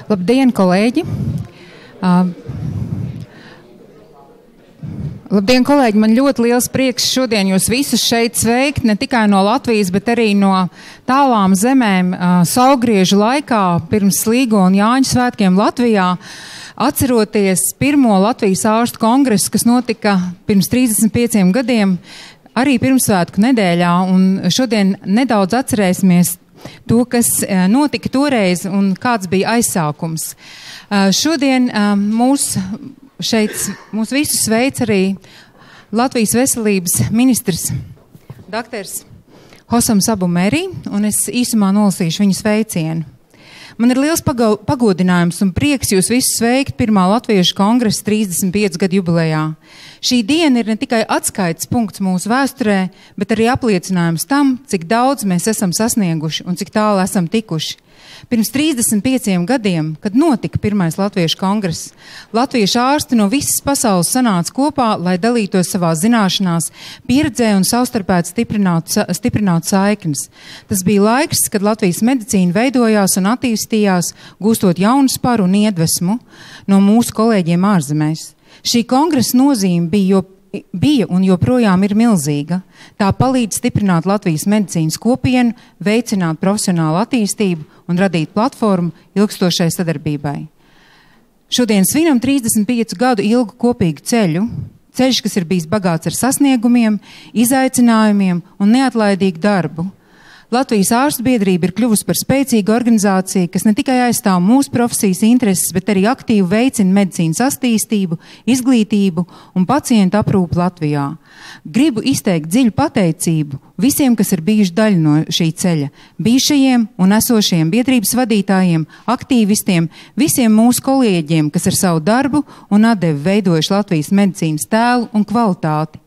Labdien, kolēģi! Labdien, kolēģi! Man ļoti liels prieks šodien jūs visus šeit sveikt, ne tikai no Latvijas, bet arī no tālām zemēm saulgriežu laikā pirms Līgo un Jāņu svētkiem Latvijā. Atceroties pirmo Latvijas ārstu kongresu, kas notika pirms 35 gadiem, arī pirmsvētku nedēļā, un šodien nedaudz atcerēsimies to, kas notika toreiz un kāds bija aizsākums. Šodien mūs visus sveic arī Latvijas veselības ministrs doktors Hosams Abu Meri, un es īsumā nolasīšu viņu sveicienu. Man ir liels pagodinājums un prieks jūs visus sveikt pirmā Latviešu kongresa 35 gadu jubilejā. Šī diena ir ne tikai atskaites punkts mūsu vēsturē, bet arī apliecinājums tam, cik daudz mēs esam sasnieguši un cik tālu esam tikuši. Pirms 35 gadiem, kad notika pirmais Latviešu kongress, latviešu ārsti no visas pasaules sanāca kopā, lai dalītos savā zināšanās, pieredzē un savstarpēji stiprinātu saiknes. Tas bija laiks, kad Latvijas medicīna veidojās un attīstījās, gūstot jaunu sparu un iedvesmu no mūsu kolēģiem ārzemēs. Šī kongresa nozīme bija un joprojām ir milzīga. Tā palīdz stiprināt Latvijas medicīnas kopienu, veicināt profesionālu attīstību un radīt platformu ilgstošai sadarbībai. Šodien svinam 35 gadu ilgu kopīgu ceļu, kas ir bijis bagāts ar sasniegumiem, izaicinājumiem un neatlaidīgu darbu. Latvijas ārstu biedrība ir kļuvusi par spēcīgu organizāciju, kas ne tikai aizstāv mūsu profesijas intereses, bet arī aktīvi veicina medicīnas attīstību, izglītību un pacientu aprūpi Latvijā. Gribu izteikt dziļu pateicību visiem, kas ir bijuši daļa no šī ceļa, bijušajiem un esošajiem biedrības vadītājiem, aktīvistiem, visiem mūsu kolēģiem, kas ar savu darbu un atdevi veidojuši Latvijas medicīnas tēlu un kvalitāti.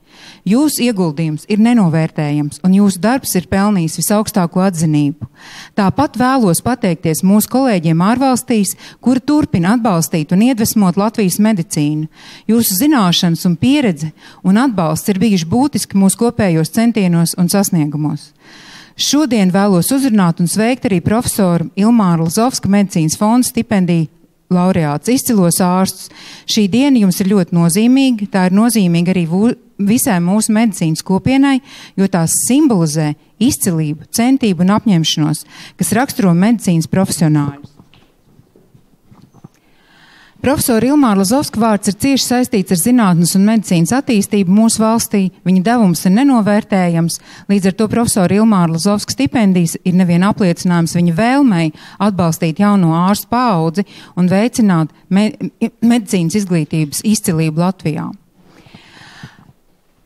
Jūsu ieguldījums ir nenovērtējams, un jūsu darbs ir pelnījis visaugstāko atzinību. Tāpat vēlos pateikties mūsu kolēģiem ārvalstīs, kuri turpina atbalstīt un iedvesmot Latvijas medicīnu. Jūsu zināšanas un pieredze un atbalsts ir bijuši būtiski mūsu kopējos centienos un sasniegumos. Šodien vēlos uzrunāt un sveikt arī profesoru Ilmāru Lazovska medicīnas fonda stipendiju laureāts, izcilos ārstus. Šī diena jums ir ļoti nozīmīga, tā ir nozīmīga arī visai mūsu medicīnas kopienai, jo tās simbolizē izcilību, centību un apņemšanos, kas raksturo medicīnas profesionāļus. Profesora Ilmāra Lazovska vārds ir cieši saistīts ar zinātnes un medicīnas attīstību mūsu valstī. Viņa devums ir nenovērtējams, līdz ar to profesora Ilmāra Lazovska stipendijas ir nevien apliecinājums viņa vēlmei atbalstīt jauno ārstu paudzi un veicināt medicīnas izglītības izcilību Latvijā.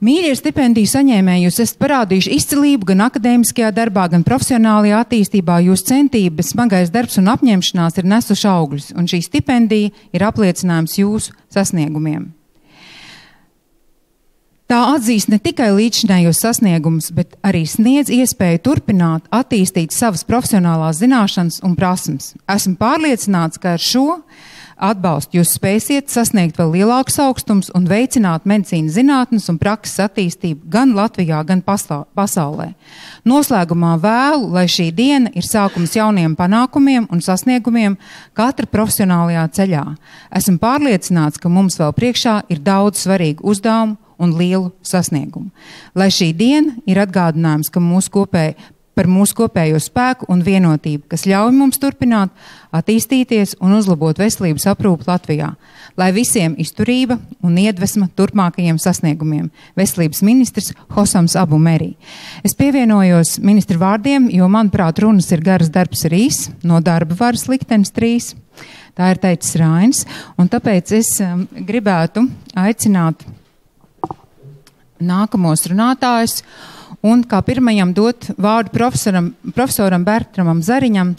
Mīļie stipendiju saņēmēji, jūs esat parādījuši izcilību gan akadēmiskajā darbā, gan profesionālajā attīstībā. Jūsu centības, smagais darbs un apņemšanās ir nesuši augļus, un šī stipendija ir apliecinājums jūsu sasniegumiem. Tā atzīst ne tikai līdzinājos sasniegumus, bet arī sniedz iespēju turpināt attīstīt savas profesionālās zināšanas un prasmes. Esmu pārliecināts, ka ar šo atbalstu jūs spēsiet sasniegt vēl lielākus augstumus un veicināt medicīnas zinātnes un prakses attīstību gan Latvijā, gan pasaulē. Noslēgumā vēlu, lai šī diena ir sākums jauniem panākumiem un sasniegumiem katra profesionālajā ceļā. Esmu pārliecināts, ka mums vēl priekšā ir daudz svarīgu uzdevumu un lielu sasniegumu. Lai šī diena ir atgādinājums, ka par mūsu kopējo spēku un vienotību, kas ļauj mums turpināt, attīstīties un uzlabot veselības aprūpi Latvijā. Lai visiem izturība un iedvesma turpmākajiem sasniegumiem. Veselības ministrs Hosams Abu Meri. Es pievienojos ministra vārdiem, jo, manuprāt, runas ir garas, darbs ir īs, no darba varas liktenis 3. Tā ir teicis Rainis, un tāpēc es gribētu aicināt nākamos runātājus, un kā pirmajam dot vārdu profesoram Bertramam Zariņam,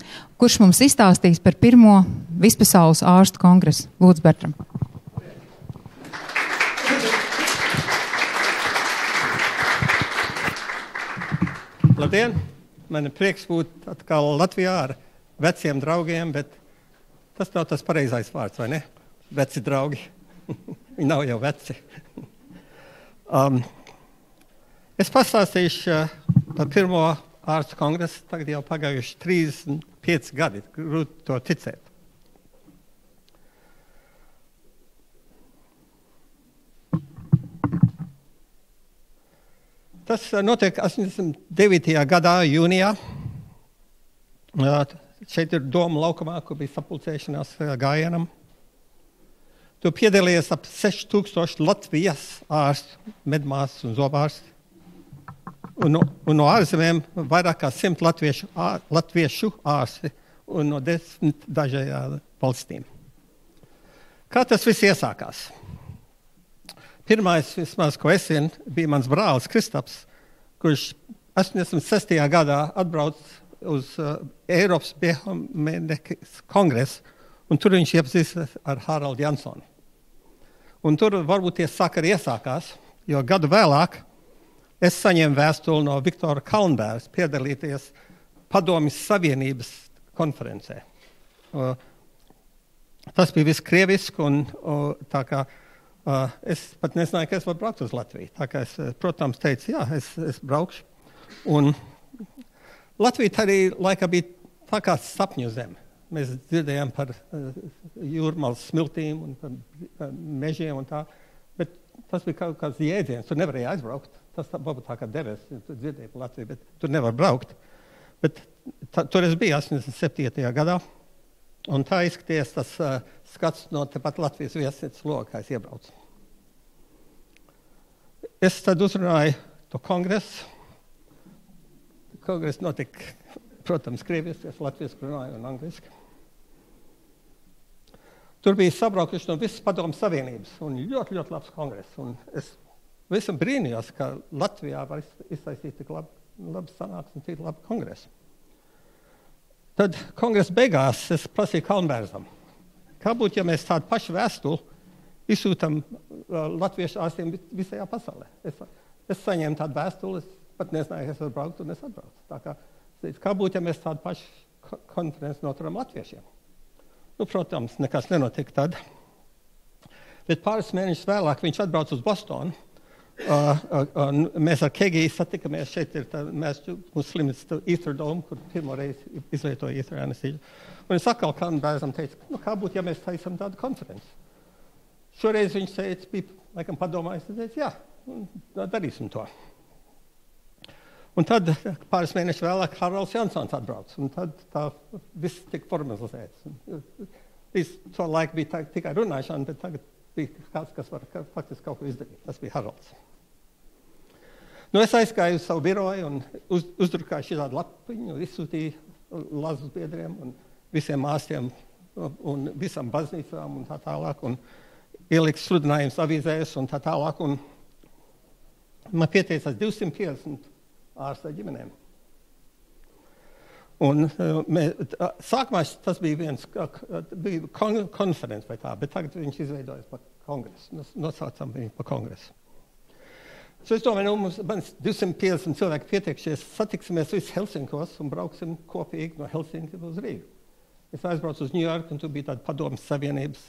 kurš mums izstāstīs par pirmo vispasaules ārstu kongresu. Lūdzu, Bertram. Labdien! Man ir prieks būt atkal Latvijā ar veciem draugiem, bet tas nav tas pareizais vārds, vai ne? Veci draugi. Viņi nav jau veci. Es pastāstīšu par pirmo ārstu kongresu, tagad jau pagājuši 35 gadi, grūti to ticēt. Tas notiek 89. gadā jūnijā. Šeit ir Doma laukumā, kur bija sapulcēšanās gājienam. Tu piedalījies ap 6000 Latvijas ārstu, medmāsas un zobārsti. Un no ārzemēm vairāk kā 100 latviešu ārsti un no 10 dažādām valstīm. Kā tas viss iesākās? Pirmais, vismaz, ko es zinu, bija mans brālis Kristaps, kurš 86. gadā atbrauc uz Eiropas biomedicīnas kongresu, un tur viņš iepazīstas ar Haraldu Jansonu. Un tur varbūt tie sakari iesākās, jo gadu vēlāk es saņēmu vēstuli no Viktora Kalnbērs piedalīties Padomjas Savienības konferencē. Tas bija viss krieviski, un tā kā es pat nezināju, ka es varu braukt uz Latviju. Tā kā es, protams, teicu, jā, es braukšu. Un Latvija arī laikā bija tā kā sapņu zeme. Mēs dzirdējām par jūrmalas smiltīm un par mežiem un tā, bet tas bija kaut kāds jēdziens. Tur nevarēja aizbraukt. Tas varbūt tā kā devies, tu dzirdēji par Latviju, bet tur nevar braukt. Bet tur es biju 87. gadā, un tā izskaties tas skats no tepat Latvijas viesnīcas loga, kā es iebraucu. Es tad uzrunāju to kongresu. Kongress notika, protams, krieviski, es latviski runāju un angliski. Tur bija sabraukuši no visas Padomjas Savienības, un ļoti, ļoti labs kongress. Un es visam brīnījos, ka Latvijā var iztaisīt tik labi sanāksmi un tik labi kongresu. Tad kongresa beigās es prasīju Kalnbērzam, kā būtu, ja mēs tādu pašu vēstuli izsūtam latviešu ārstiem visajā pasaulē. Es saņēmu tādu vēstuli, es pat nezināju, ka es varu braukt, un es atbraucu. Tā kā būtu, ja mēs tādu pašu konferenci noturam latviešiem. Nu, protams, nekas nenotika tad. Bet pāris mēnešus vēlāk viņš atbrauca uz Bostonu. Mēs ar Kegiju satikamies. Šeit ir mūsu slimnīcas Ether Dome, kur pirmo reizi izlietoja Ether anestīžu. Un es atkal Kalnbērzam teicu, nu, kā būtu, ja mēs taisam tādu konferenci. Šoreiz viņš teica, bija laikam padomājis, es teicu, jā, darīsim to. Un tad pāris mēnešus vēlāk Haralds Jansons atbrauc, un tad tā viss tika formalizēts. Līdz to laiku bija tikai runāšana, bet tagad bija kāds, kas var faktiski kaut ko izdarīt. Tas bija Haralds. Nu, es aizgāju uz savu biroju un uzdrukāju šitādu lapiņu, izsūtīju Lazus biedriem un visiem ārstiem un visam baznīcām un tā tālāk, un ieliku sludinājums avīzēs un tā tālāk, un man pieteicās 250 ārsta ģimenēm. Un sākumā tas bija konferences vai tā, bet tagad viņš izveidojas par kongresu. Nosaucam viņu par kongresu. So es domāju, man 250 cilvēki pietiekšies, satiksimies visi Helsinkos un brauksim kopīgi no Helsinki uz Rīgu. Es aizbraucu uz New York, un tur bija tāda Padomjas Savienības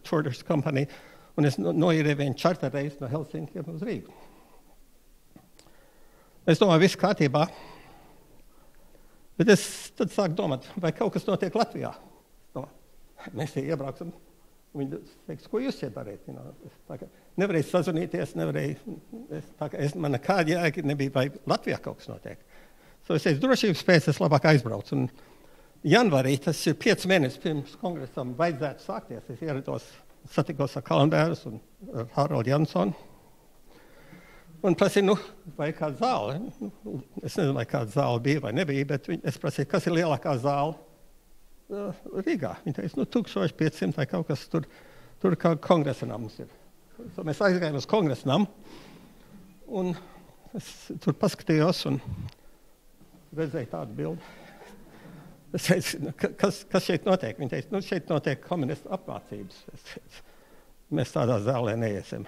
charters company, un es noierēju vienu charter reizi no Helsinkiem uz Rīgu. Es domāju, viss kārtībā. Bet es tad sāku domāt, vai kaut kas notiek Latvijā. Mēs tie iebrauksim. Viņi teiks, ko jūs šeit darīt? Nevarēju sazvanīties, man nekāda jēga nebija, vai Latvijā kaut kas notiek. So es teicu, drošības pēc es labāk aizbraucu. Un janvārī, tas ir 5 mēnešus pirms kongresam vajadzētu sākties. Es ierados, satikos ar Kalnbērs un Haraldu Jansonu. Un prasīju, vai kāda zāle? Es nezinu, vai kāda zāle bija vai nebija, bet es prasīju, kas ir lielākā zāle Rīgā. Viņi teica, 1500 vai kaut kas tur kā kongresa nams ir. So mēs aizgājām uz kongresa namu, un es tur paskatījos un redzēju tādu bildi. Es teicu, kas šeit notiek? Viņi teica, šeit notiek komunistu apmācības. Es teicu, mēs tādā zālē neiesim.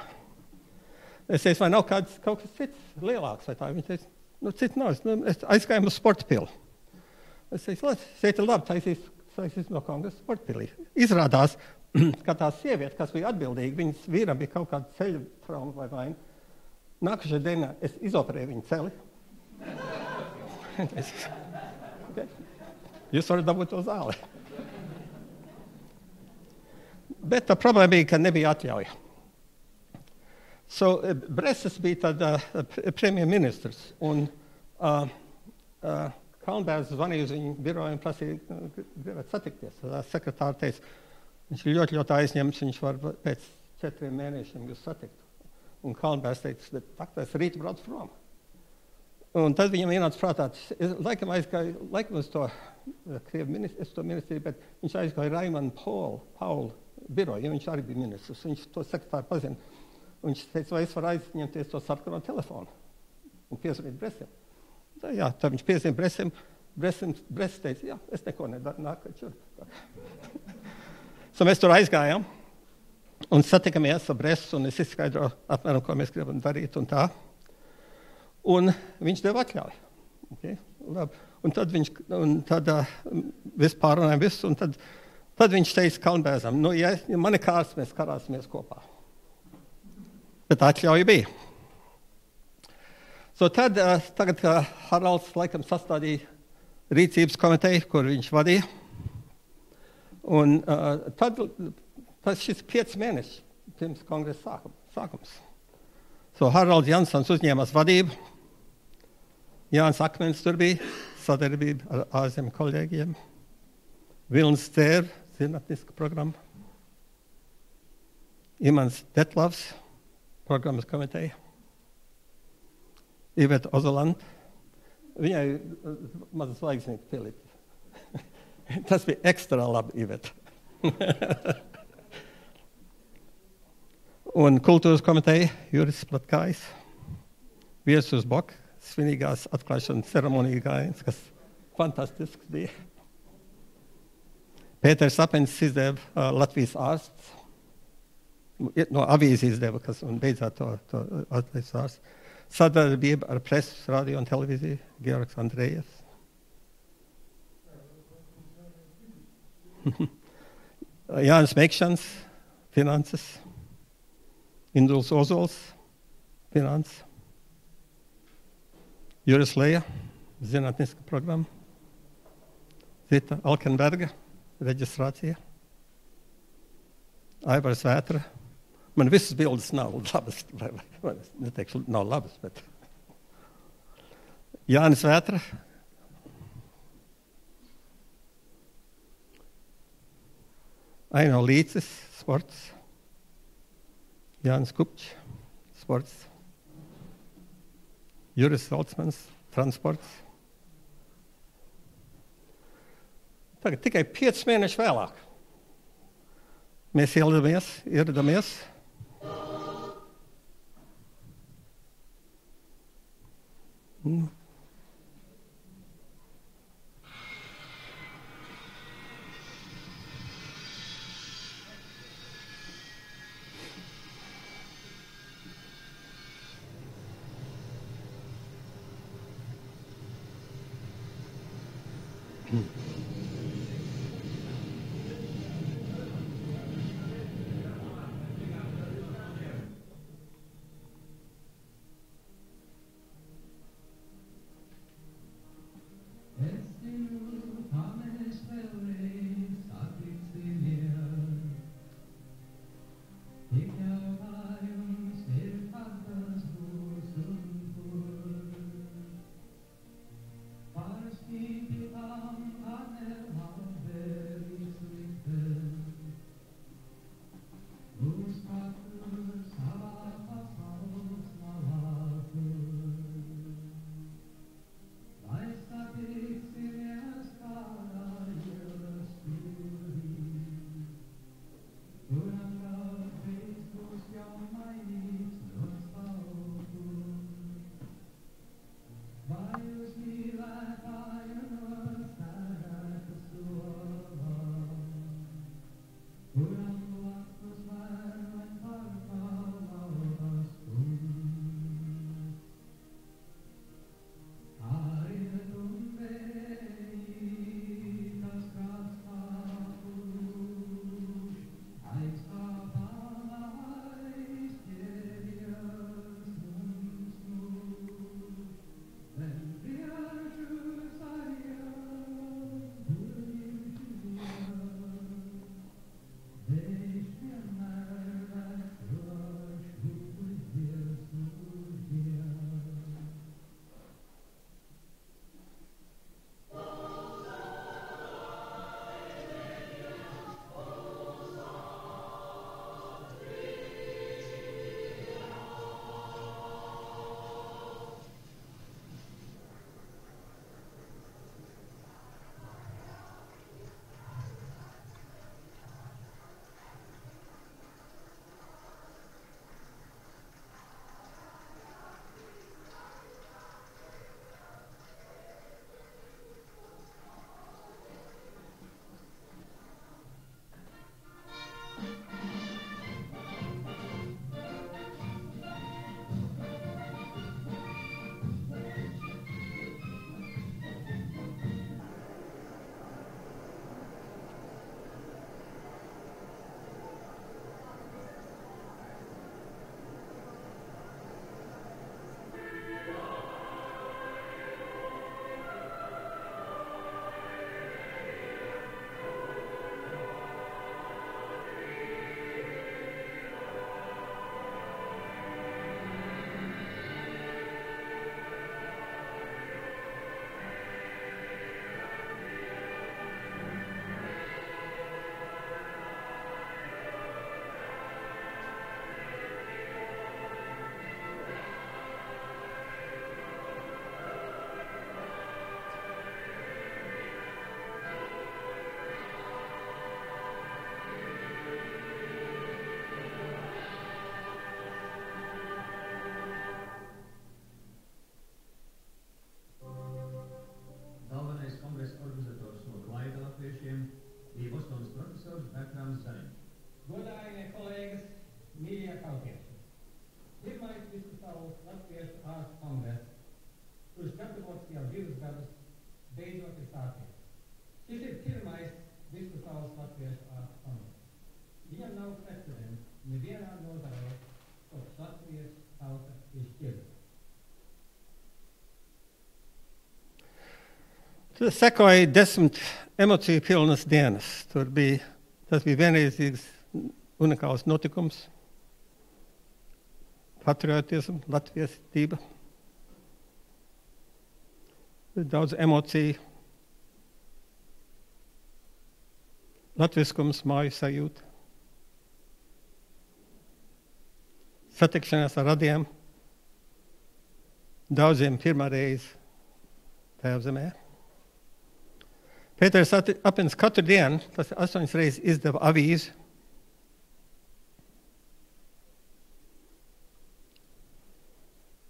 Es teicu, vai nav kaut kas cits lielāks vai tā? Viņi teica, cits nav. Es aizgāju uz sporta pili. Es teicu, šeit ir labi, taisīs no kongresa sporta pilī. Izrādās, ka tā sieviete, kas bija atbildīga, viņas vīram bija kaut kāda ceļu trauma vai vaina. Nākošajā dienā es izoperēju viņu celi. Okay. Jūs varat dabūt to zāli. Bet tā problēma bija, ka nebija atļauja. So, Breses bija tad premjerministrs, un Kalnbērns zvanīja uz viņu biroju un prasīja, gribētu satikties. Sekretāri teica, viņš ir ļoti, ļoti aizņemts, viņš var pēc 4 mēnešiem jūs satikt. Un Kalnbērns teica, tak, es rīt braucu prom. Un tad viņam ienāca prātā, laikam uz to ministriju, bet viņš aizgāja Raimanu Paulu biroju, ja viņš arī bija ministrs. Viņš to sekretāru pazina. Viņš teica, vai es varu aizņemties to sarkano telefonu un piezvanīt Bresim. Jā, tad viņš piezvanīja Bresim. Bresis teica, jā, es neko nedaru, nāk čur. So mēs tur aizgājām un satikamies ar Bresu, un es izskaidroju apmēram, ko mēs gribam darīt un tā. Un viņš deva atļauju. Okay? Labi. Un tad viss pārunājām visu, un tad viņš teica Kalnbērzam, ja man ir kārs, mēs karāsimies kopā. Bet atļauja bija. So tad, tagad Haralds laikam sastādīja rīcības komiteju, kur viņš vadīja. Un tad šis 5 mēneši pirms kongresa sākums. So Haralds Jansons uzņēmās vadību. Jānis Akmens tur bija, sadarbība ar ārzemju kolēģiem. Vilnis Cēr, zinātniska programma. Imants Detlavs, programmas komiteja. Iveta Ozolant. Viņai maza zvaigznīte pielika. Tas bija ekstra labi, Iveta. Un kultūras komiteja Juris Platkājs. Viesus Bok, svinīgās atklāšanas ceremonija gājiens, kas fantastisks bija. Pēters Sapens izdeva Latvijas ārsts. No avīzes izdeva, kas un beidzāt to Latvijas ārsts. Sadarbība ar presu, radio un televīziju, Georgs Andrejevs. Jānis Meikšans, finanses. Induls Ozols, finanses. Juris Leja, zinātniska programma. Zita Alkenberga, reģistrācija. Aivars Vētra. Man visas bildes nav labas, vai neteikšu, nav labas, bet Jānis Vētra. Aino Līcis, sports. Jānis Kupčs, sports. Juris Valtsmans, transports. Tagad tikai 5 mēneši vēlāk. Mēs ieradāmies. bija Bostonas profesors Bertrāns Zariņš. Godājumie kolēģis, mīļie tautieši! Pirmais Vispasaules latviešu ārstu kongress, kurš gatavots jau 2 gadus, beidzot ir sācies. Šis ir pirmais Vispasaules latviešu ārstu kongress. Viņam nav precedents nevienā nozarē, kopš latviešu tauta ir šķirta. Tur sekoja 10 emociju pilnas dienas. Tas bija vienreizīgs unikāls notikums. Patriotismu, latvietība. Daudz emociju. Latviskums, māju sajūta. Satikšanās ar radiem. Daudziem pirmā reize Tēvzemē. Pēters Apins katru dienu, tas 8 reizes izdeva avīzi.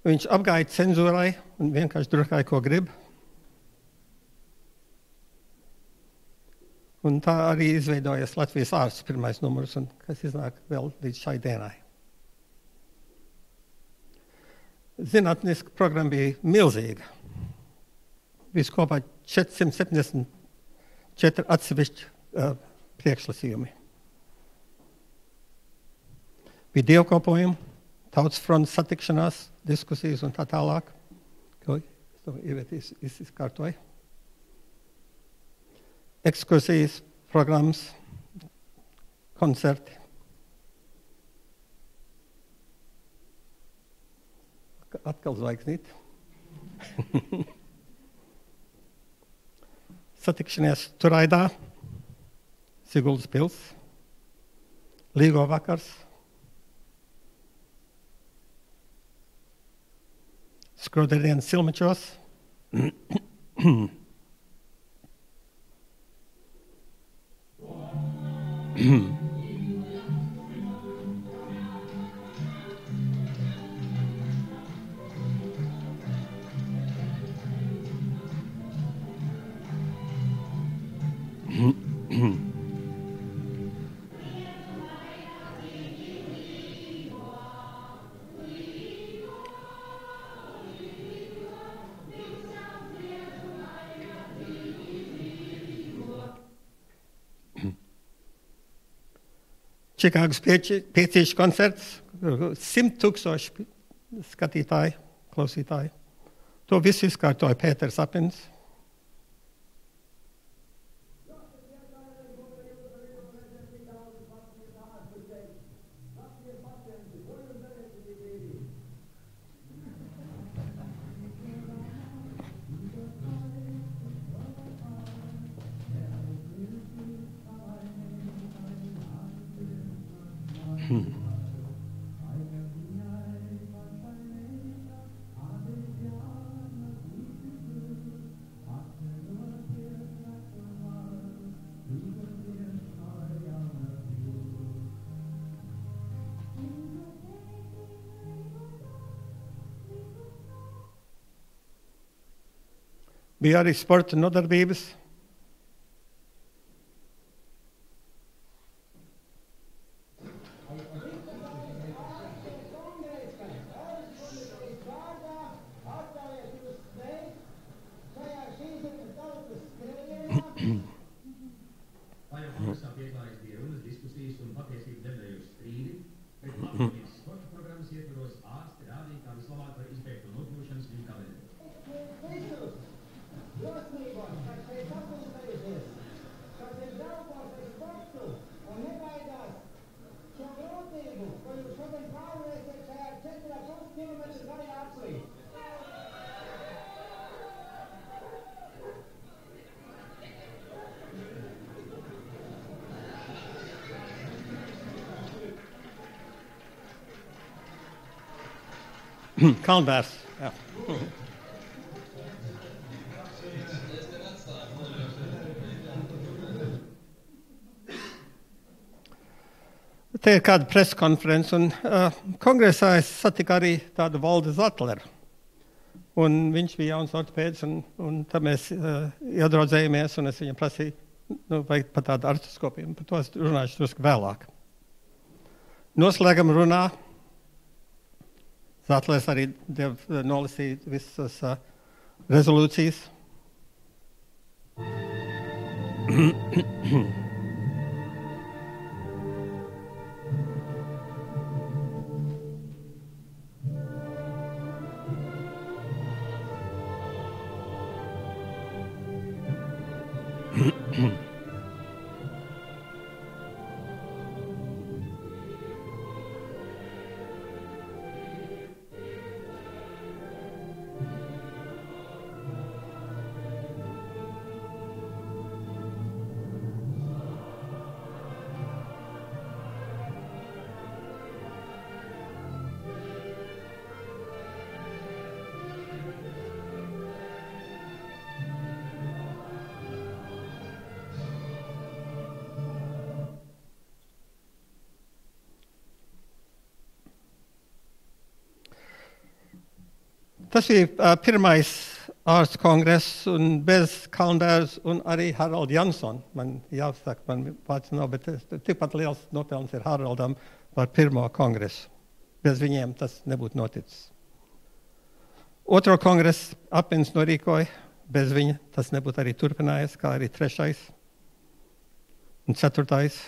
Viņš apgāja cenzūrai un vienkārši drukāja, ko grib. Un tā arī izveidojas Latvijas ārsts pirmais numurs, un kas iznāk vēl līdz šai dienai. Zinātniska programma bija milzīga. Viskopā 474 atsevišķi priekšlasījumi. Bija dievkalpojumi, tautas frontes satikšanās, diskusijas un tā tālāk. Ko izkārtoja. Ekskursijas, programmas, koncerti. Atkal zvaigznīt. Satikšanās Turaidā, Siguldas pils, Līgo vakars, Skroderdienas Silmačos, Čikāgas piecīšu koncerts, 100,000 skatītāji, klausītāji. To visu izkārtoja Pēters Apins. Bija arī sporta nodarbības. Kalnbērs, jā. Te ir kāda preskonference, un kongresā es satiku arī tādu Valdi Zatleru. Un viņš bija jauns ortopēds, un tad mēs iedraudzējamies, un es viņam prasīju, vai par tādu artroskopiju, par to es runāšu drusku vēlāk. Noslēgam runā. Zātlēs arī nolasīt visas rezolūcijas. Tas bija pirmais ārstu kongress un bez Kalndērs un arī Haralda Jansson. Man jāsaka, man pats nav, bet tikpat liels nopelns ir Haraldam par pirmo kongresu. Bez viņiem tas nebūtu noticis. Otro kongresu Apins norīkoja, bez viņa tas nebūtu arī turpinājies, kā arī trešais un ceturtais.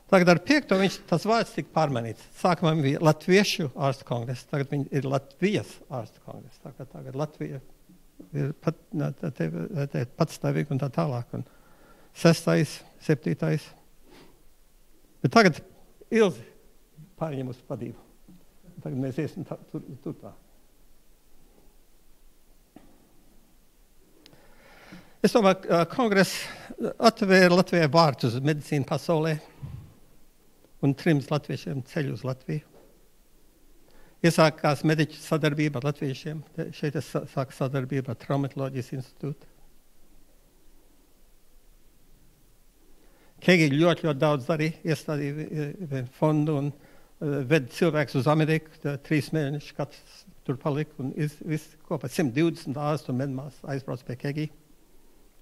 Tagad ar piekto tas vārds tika pārmanīts. Sākumā bija Latviešu ārstu kongress, tagad viņi ir Latvijas ārstu kongress. Tagad Latvija ir patstāvīga un tā tālāk. Un 6., 7. Bet tagad Ilzi pārņem uz vadību. Tagad mēs iesim tur tā. Es domāju, kongress atvēra Latvijai vārtus uz medicīnu pasaulē. Un 3 latviešiem ceļu uz Latviju. Iesākās mediķu sadarbība ar latviešiem. Šeit es sāku sadarbību ar Traumatoloģijas institūtu. Kegi ļoti daudz darīja, iestādīja fondu un ved cilvēkus uz Ameriku. 3 mēnešus katrs tur palika un viss kopā 120 ārstu un medmās aizbrauc pie Kegi.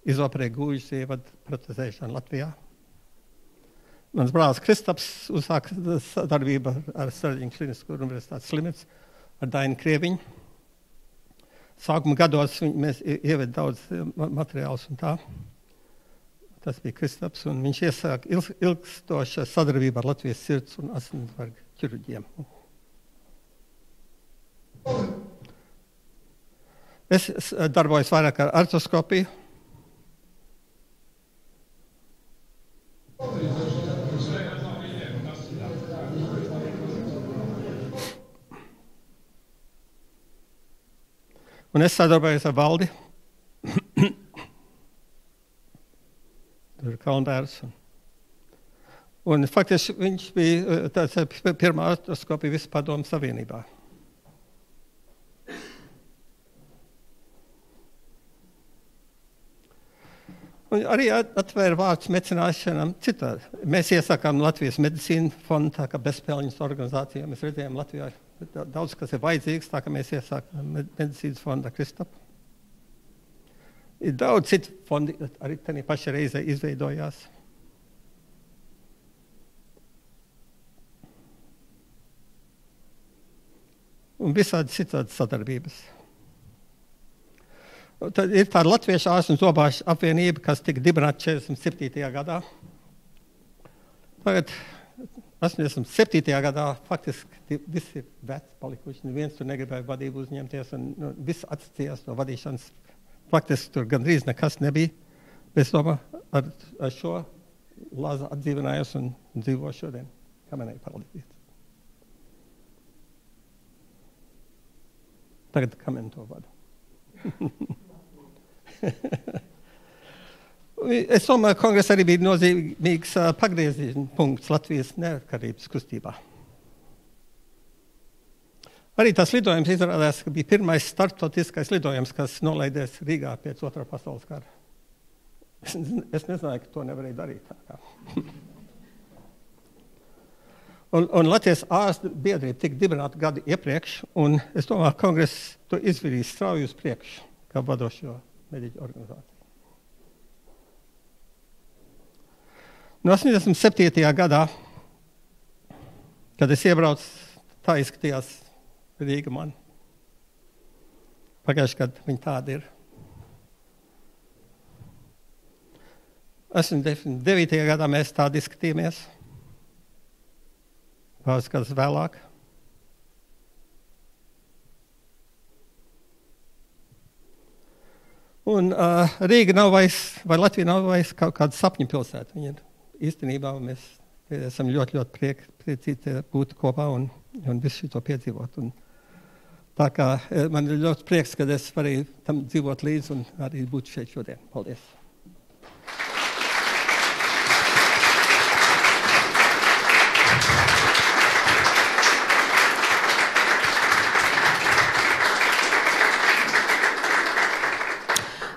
Izoperēja gūžas ievadu protezēšanu Latvijā. Mans brālis Kristaps uzsāka sadarbību ar Sarģiņu klinisko universitātes slimnīcu ar Dainu Krieviņu. Sākuma gados mēs ieved daudz materiālus un tā. Tas bija Kristaps, un viņš iesāka ilgstošu sadarbību ar Latvijas sirds un asinsvaļu ķirurģiem. Es darbojos vairāk ar artroskopiju. Un es sadarbojos ar Valdi. Tur ir Kalndērs. Un faktiski viņš bija tāds pirmā artroskopija visu padomu savienībā. Un arī atvēra vārds mecināšanām citādi. Mēs iesākām Latvijas medicīnu fondu, tā kā bezpēļņas organizācija. Mēs redzējām Latvijā daudz, kas ir vajadzīgs, tā kā mēs iesākām medicīnas fonda Kristapu. Ir daudz citu fondi, arī tenī paša reizē izveidojās. Un visādi citādi sadarbības. Tad ir tāda Latviešu ārstu un zobārstu apvienība, kas tika dibināta 47. gadā. Tagad 87. gadā faktiski visi ir veci palikuši. Neviens tur negribēja vadību uzņemties un viss atsacījās no vadīšanas. Faktiski tur gandrīz nekas nebija. Es domāju, ar šo Lāza atdzīvinājos un dzīvo šodien. Kamenei paldies. Tagad Kamen to vada. Es domāju, kongress arī bija nozīmīgs pagrieziena punkts Latvijas neatkarības kustībā. Arī tas lidojums izrādās, ka bija pirmais starptautiskais lidojums, kas nolaidies Rīgā pēc Otrā pasaules kara. Es nezināju, ka to nevarēja darīt tā kā. Un Latvijas ārstu biedrība tika dibināta gadu iepriekš, un es domāju, kongress to izvirīja strauji uz priekšu, kā vadošo mediķu organizāciju. No 87. gadā, kad es iebraucu, tā izskatījās Rīga man. Pagājuši gadu viņa tāda ir. 89. gadā mēs tādi izskatījāmies. Pāris gadus vēlāk. Un Rīga nav vairs, vai Latvija nav vairs kaut kāda sapņu pilsēta. Viņa ir īstenībā, mēs esam ļoti priecīgi būt kopā un visu šo piedzīvot. Un tā kā man ir ļoti prieks, ka es varēju tam dzīvot līdzi un arī būt šeit šodien. Paldies!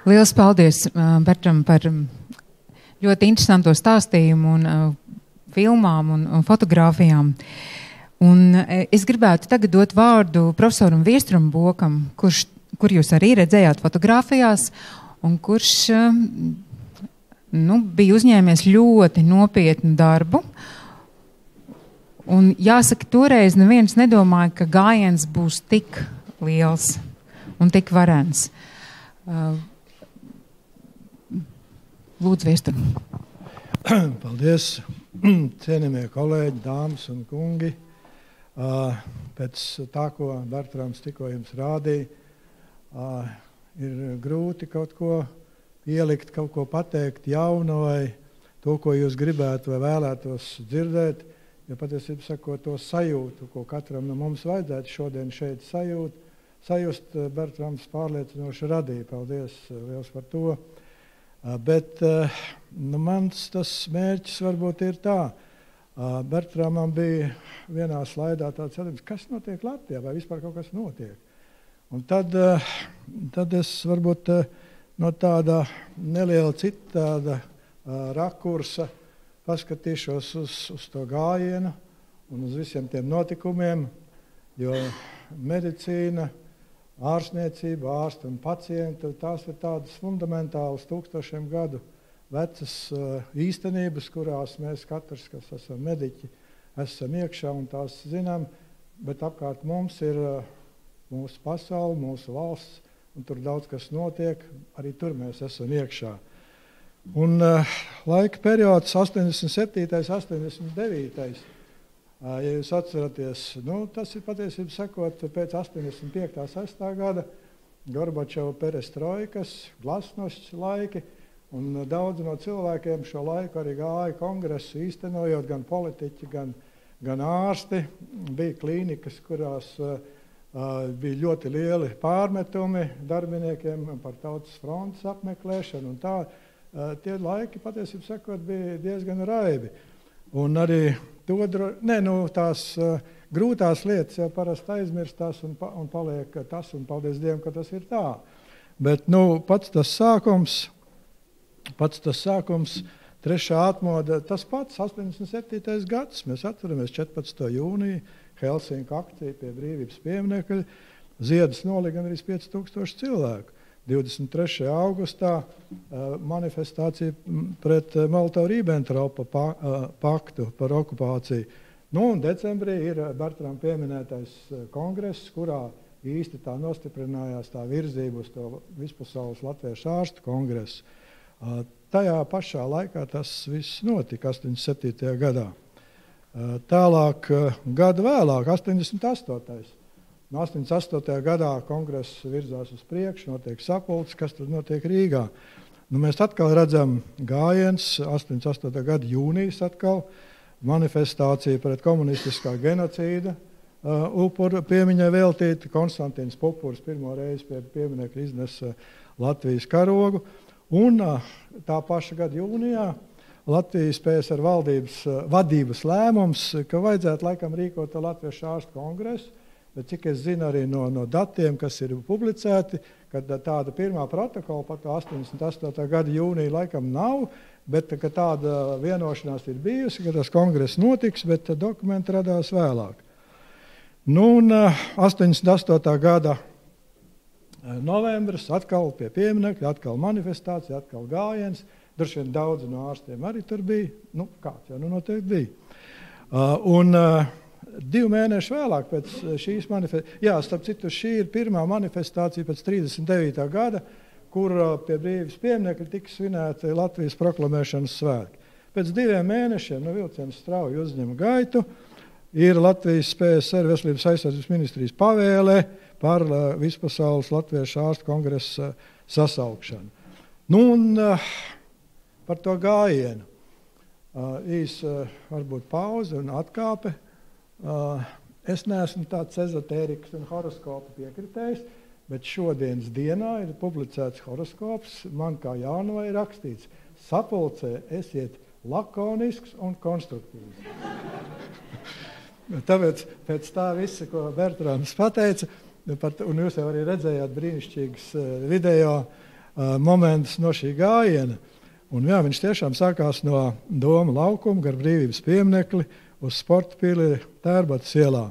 Liels paldies Bertram par ļoti interesanto stāstījumu un filmām un fotogrāfijām. Un es gribētu tagad dot vārdu profesoram Viestram Bokam, kur jūs arī redzējāt fotogrāfijās un kurš bija uzņēmies ļoti nopietnu darbu. Un jāsaka, toreiz neviens nedomāja, ka gājiens būs tik liels un tik varens. Lūdzu, Viestur. Paldies, cienījamie kolēģi, dāmas un kungi. Pēc tā, ko Bertrams tikko jums rādīja, ir grūti kaut ko pielikt, kaut ko pateikt jaunu vai to, ko jūs gribētu vai vēlētos dzirdēt, jo patiesībā sakot to sajūtu, ko katram no mums vajadzētu šodien šeit sajust, Bertrams pārliecinoši radīja. Paldies liels par to. Bet mans tas mērķis varbūt ir tā. Bertramam bija vienā slaidā tāds jautājums, kas notiek Latvijā, vai vispār kaut kas notiek. Un tad es varbūt no tāda neliela citāda rakursa paskatīšos uz to gājienu un uz visiem tiem notikumiem, jo medicīna, ārstniecība, ārsti un pacienti, tās ir tādas fundamentālas 1000 gadu vecas īstenības, kurās mēs katrs, kas esam mediķi, esam iekšā un tās zinām, bet apkārt mums ir mūsu pasaule, mūsu valsts, un tur daudz kas notiek, arī tur mēs esam iekšā. Un laika periods 87. 89. Ja jūs atceraties, tas ir patiesībā sakot pēc 85. 6. gada Gorbačova perestroikas, glasnošs laiki, un daudz no cilvēkiem šo laiku arī gāja kongresu īstenojot, gan politiķi, gan ārsti. Bija klīnikas, kurās bija ļoti lieli pārmetumi darbiniekiem par tautas frontes apmeklēšanu, un tā tie laiki patiesībā sakot bija diezgan raibi. Un arī tās grūtās lietas jau parasti aizmirstās un paliek tas, un paldies Dievam, ka tas ir tā. Bet pats tas sākums, trešā atmoda, tas pats 87. gads, mēs atceramies 14. jūniju, Helsinku akcija pie brīvības pieminekļa, ziedus nolika gan arī 5000 cilvēku. 23. augustā manifestācija pret Molotovu-Ribbentropa paktu par okupāciju. Un decembrī ir Bertram pieminētais kongress, kurā īsti tā nostiprinājās tā virzība uz to vispasaules latviešu ārstu kongresu. Tajā pašā laikā tas viss notika 87. gadā. Tālāk, gadu vēlāk, 88. No 88. gadā kongress virzās uz priekšu, notiek sapulces, kas tad notiek Rīgā. Mēs atkal redzam gājiens, 88. gada jūnijas atkal, manifestācija pret komunistiskā genocīda upuru piemiņai veltīta. Konstantīns Pupurs pirmo reizi pie pieminekļa iznesa Latvijas karogu. Un tā paša gada jūnijā Latvijas PSR valdības vadības lēmums, ka vajadzētu laikam rīkot Latviešu ārstu kongresu. Bet cik es zinu arī no datiem, kas ir publicēti, kad tāda pirmā protokola par 88. gada jūniju laikam nav, bet ka tāda vienošanās ir bijusi, ka tas kongress notiks, bet dokumenti radās vēlāk. 88. gada novembris, atkal pie pieminekļa, atkal manifestācija, atkal gājiens. Droši vien daudzi no ārstiem arī tur bija. Nu, kāds jau noteikti bija. 2 mēneši vēlāk pēc šīs manifestācijas, jā, starp citu, šī ir pirmā manifestācija pēc 39. gada, kur pie Brīvības pieminekļa tika svinēti Latvijas proklamēšanas svētki. Pēc 2 mēnešiem vilciens strauji uzņem gaitu, ir Latvijas PSR Veselības aizsardzības ministrijas pavēle par vispasaules latviešu ārstu kongresa sasaukšanu. Nu, un par to gājienu. Varbūt pauze un atkāpe. Es neesmu tāds ezotērikas un horoskopu piekritējs, bet šodienas dienā ir publicēts horoskops. Man kā Jānovai ir rakstīts: sapulcē esiet lakonisks un konstruktīvs. Tāpēc pēc tā visa, ko Bertrāns pateica, un jūs jau arī redzējāt brīnišķīgas video momentus no šī gājiena. Un jā, viņš tiešām sākās no Doma laukuma gar Brīvības pieminekli uz sporta pili Tērbatas ielā.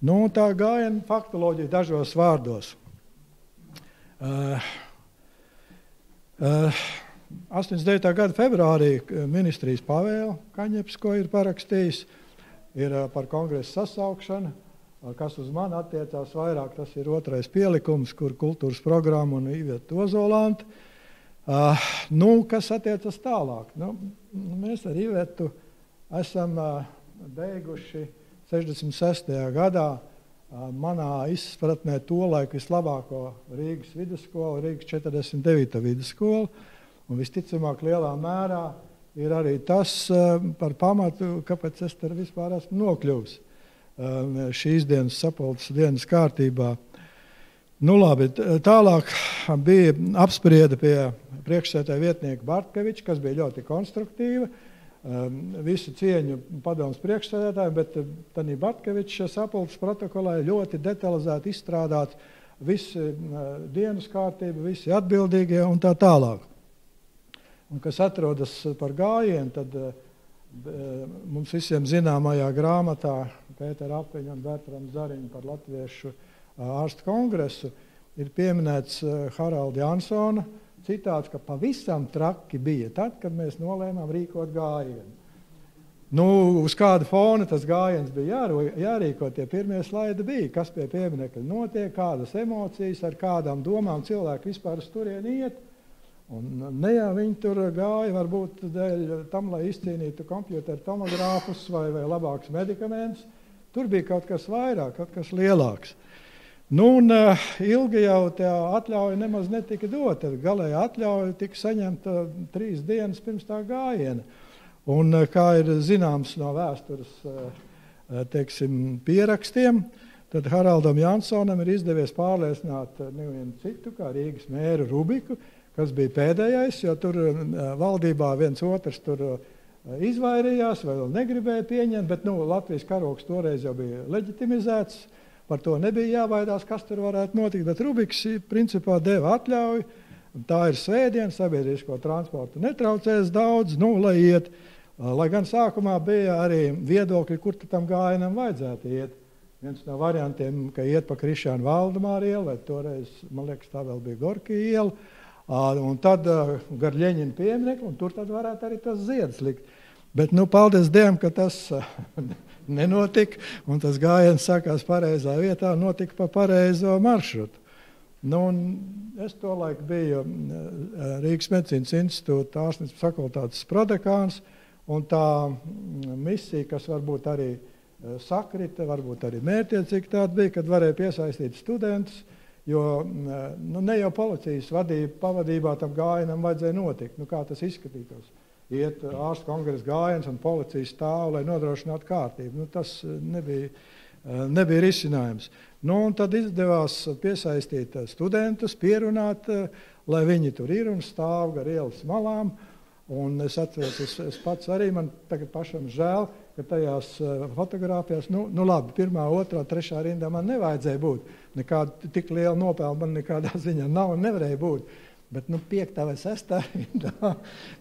Nu, tā gājiena faktoloģija dažos vārdos. 89. gada februārī ministrijas pavēle Kaņepes, ko ir parakstījis, ir par kongresa sasaukšanu, kas uz mani attiecās vairāk. Tas ir 2. pielikums, kur kultūras programma un Iveta Ozolanta. Kas attiecas tālāk? Mēs ar Ivetu esam beiguši 66. gadā manā izpratnē tolaik vislabāko Rīgas vidusskolu, Rīgas 49. vidusskolu. Un visticamāk lielā mērā ir arī tas par pamatu, kāpēc es tur vispār esmu nokļuvis šīs dienas sapulces dienas kārtībā. Nu labi, tālāk bija apspriede pie priekšsēdētāja vietnieka Bartkeviča, kas bija ļoti konstruktīva. Visu cieņu padomus priekšsēdētājiem, bet Tanī Bartkeviča sapulces protokolā ļoti detalizēti izstrādāt visi dienas kārtība, visi atbildīgie un tā tālāk. Un kas atrodas par gājienu, tad mums visiem zināmajā grāmatā Pētera Apiņa un Bertrama Zariņa par latviešu ārstu kongresu ir pieminēts Haralda Jansona citāts, ka pavisam traki bija tad, kad mēs nolēmām rīkot gājienu. Nu, uz kāda fona tas gājiens bija jārīko, tie pirmie slaidi bija, kas pie pieminekļa notiek, kādas emocijas, ar kādām domām cilvēki vispār uz turieni iet. Un ne jau viņi tur gāja varbūt dēļ tam, lai izcīnītu kompjuteru tomogrāfus vai labākus medikamentus. Tur bija kaut kas vairāk, kaut kas lielāks. Nu, un ilgi jau tā atļauja nemaz netika dota. Galēja atļauja tika saņemta 3 dienas pirms tā gājiena. Un kā ir zināms no vēstures, teiksim, pierakstiem, tad Haraldam Jansonam ir izdevies pārliecināt nevienu citu, kā Rīgas mēru Rubiku, kas bija pēdējais, jo tur valdībā viens otrs tur izvairījās vai vēl negribēja pieņemt, bet Latvijas karogs toreiz jau bija leģitimizēts. Par to nebija jābaidās, kas tur varētu notikt, bet Rubiks principā deva atļauju. Tā ir svētdiena, sabiedrisko transportu netraucēs daudz, lai iet. Lai gan sākumā bija arī viedokļi, kur tam gājienam vajadzētu iet. Viens no variantiem, ka iet pa Krišjānu Valdemāru ielu, vai toreiz, man liekas, tā vēl bija Gorkija iela, un tad gar Ļeņina pieminekli, un tur tad varētu arī tas ziedus likt. Bet, paldies Dievam, ka tas nenotika, un tas gājiens sākās pareizā vietā, notika pa pareizo maršrutu. Es tolaik biju Rīgas medicīnas institūta ārstniecības fakultātes prodekāns, un tā misija, kas varbūt arī sakrita, varbūt arī mērķiecīgi tāda bija, kad varēja piesaistīt studentus, jo ne jau policijas pavadībā tam gājienam vajadzēja notikt. Kā tas izskatītos? Iet ārstu kongresa gājiens un policijas stāv, lai nodrošinātu kārtību. Tas nebija risinājums. Un tad izdevās piesaistīt studentus, pierunāt, lai viņi tur ir un stāv gar ielas malām. Un es atceros, es pats arī, man tagad pašam žēl, ka tajās fotogrāfijās, labi, 1., 2., 3. rindā man nevajadzēja būt. Nekāda tik liela nopelna man nekādā ziņā nav un nevarēja būt. Bet 5. vai 6. rindā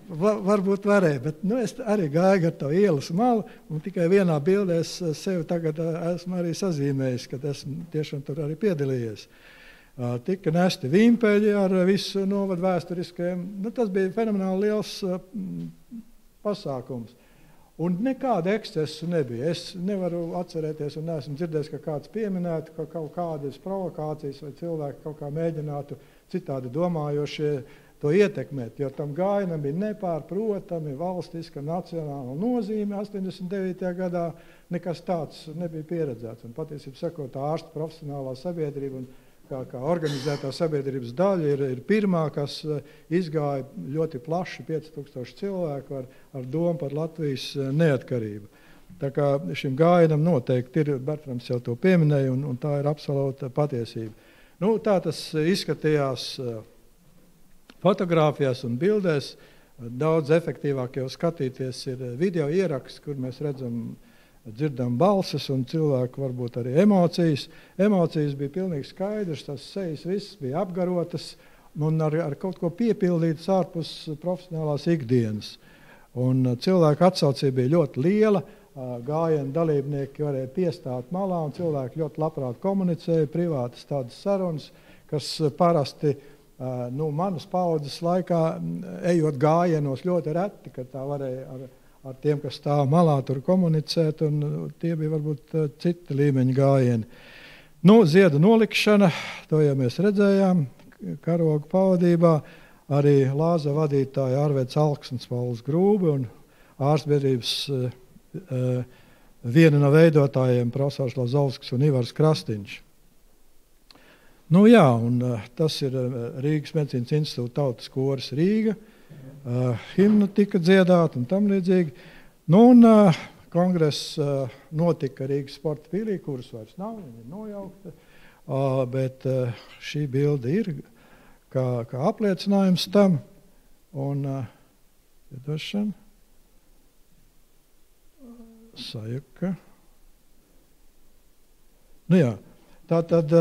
varbūt varēja. Bet es arī gāju gar to ielas malu, un tikai vienā bildē es sevi tagad esmu arī sazīmējis, kad esmu tiešām tur arī piedalījies. tika nesti vimpeļi ar visu novadu vēsturiskajiem. Tas bija fenomenāli liels pasākums. Un nekāda ekscesu nebija. Es nevaru atcerēties un neesmu dzirdējis, ka kāds pieminētu, ka kaut kādas provokācijas vai cilvēki kaut kā mēģinātu citādi domājošie to ietekmēt, jo tam gājienam bija nepārprotami valstiska nacionāla nozīme 89. gadā, nekas tāds nebija pieredzēts. Un patiesībā sakot, ārstu profesionālā sabiedrība un kā organizētā sabiedrības daļa ir pirmā, kas izgāja ļoti plaši 5000 cilvēku ar domu par Latvijas neatkarību. Tā kā šim gājienam noteikti ir, Bertrams jau to pieminēja, un tā ir absolūta patiesība. Tā tas izskatījās fotogrāfijās un bildēs. Daudz efektīvāk jau skatīties ir video ieraksts, kur mēs dzirdam balsis un cilvēku varbūt arī emocijas. Emocijas bija pilnīgi skaidrs, tas sejas viss bija apgarotas un ar kaut ko piepildītas ārpus profesionālās ikdienas. Un cilvēku atsaucība bija ļoti liela, gājienu dalībnieki varēja piestāt malā un cilvēki ļoti labprāt komunicēja, privātas tādas sarunas, kas parasti manas paudzes laikā ejot gājienos ļoti reti, kad tā varēja ar tiem, kas stāv malā tur komunicēt, un tie bija varbūt citi līmeņa gājieni. Ziedu nolikšana, to jau mēs redzējām, karogu pavadībā, arī Lāza vadītāja Arvēds Alksnis, Pauls Grūbi un ārstbiedrības viena no veidotājiem profesors Lazovskis un Ivars Krastīņš. Tas ir Rīgas medicīnas institūta tautas koris Rīga, himna tika dziedāta un tam līdzīgi. Kongress notika Rīgas sporta pilī, kuras vairs nav, viņa ir nojaukta, bet šī bilde ir kā apliecinājums tam. Un sajuka. Tātad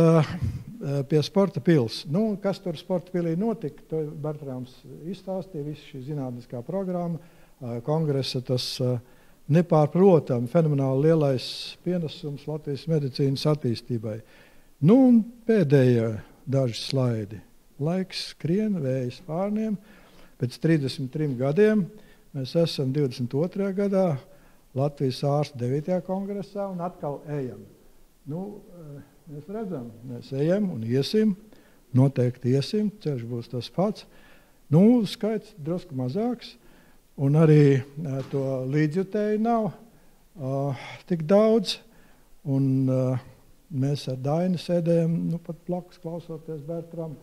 pie sporta pils. Kas tur sporta pilī notika, to Bertrāms izstāstīja, visu šī zinātniskā programma, kongresa tas nepārprotami fenomenāli lielais pienesums Latvijas medicīnas attīstībai. Pēdējie daži slaidi. Laiks skrien, vējas pārniem. Pēc 33 gadiem mēs esam 22. gadā Latvijas ārstu 9. kongresā un atkal ejam. Mēs redzam, mēs ejam un iesim, noteikti iesim, ceļš būs tas pats. Skaits drusku mazāks, un arī to līdzjutēju nav tik daudz. Un mēs ar Daini sēdējam, pat blakus klausoties Bertram.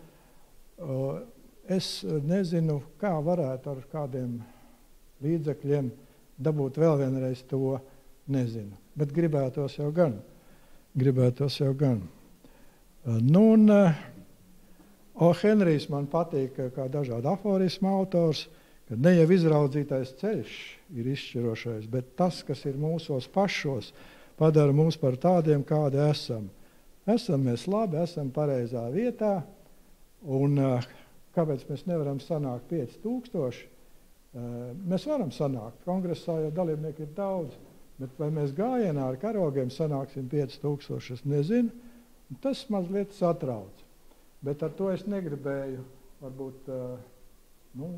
Es nezinu, kā varētu ar kādiem līdzekļiem dabūt vēl vienreiz to, nezinu. Bet gribētos jau gan. Henrijs man patīk kā dažādi aforismu autors, ka ne jau izraudzītais ceļš ir izšķirošais, bet tas, kas ir mūsos pašos, padara mūs par tādiem, kādi esam. Esam mēs labi, esam pareizā vietā, un kāpēc mēs nevaram sanākt 5000? Mēs varam sanākt, kongresā jau dalībnieki ir daudz. Bet vai mēs gājienā ar karogiem sanāksim 5000, es nezinu. Tas mazliet satrauc. Bet ar to es negribēju, varbūt,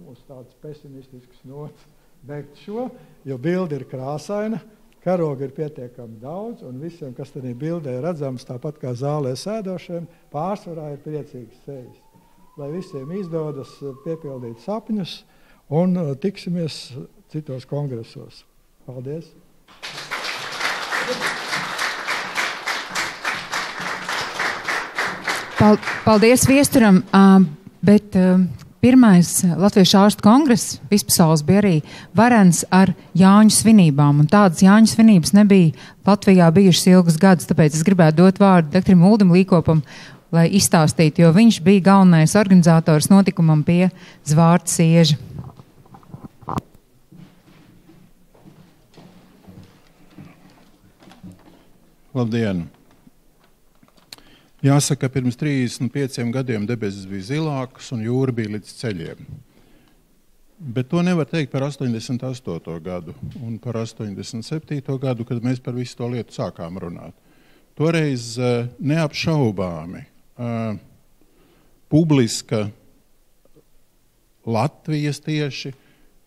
uz tādas pesimistiskas nots beigt šo, jo bilde ir krāsaina, karogi ir pietiekami daudz, un visiem, kas tādā bildē redzams, tāpat kā zālē sēdošiem, pārsvarā ir priecīgas sejas. Lai visiem izdodas piepildīt sapņus, un tiksimies citos kongresos. Paldies! Paldies viesturam, bet pirmais Latviešu ārstu kongress vispasaules bija arī varens ar Jāņu svinībām, un tādas Jāņu svinības nebija Latvijā bijušas ilgus gadus, tāpēc es gribētu dot vārdu doktoram Uldim Līkopam, lai izstāstītu, jo viņš bija galvenais organizators notikumam pie Zvārta sieža. Labdien! Jāsaka, pirms 35 gadiem debesis bija zilākas un jūra bija līdz ceļiem. Bet to nevar teikt par 88. gadu un par 87. gadu, kad mēs par visu to lietu sākām runāt. Toreiz neapšaubāmi publiska Latvijas tieši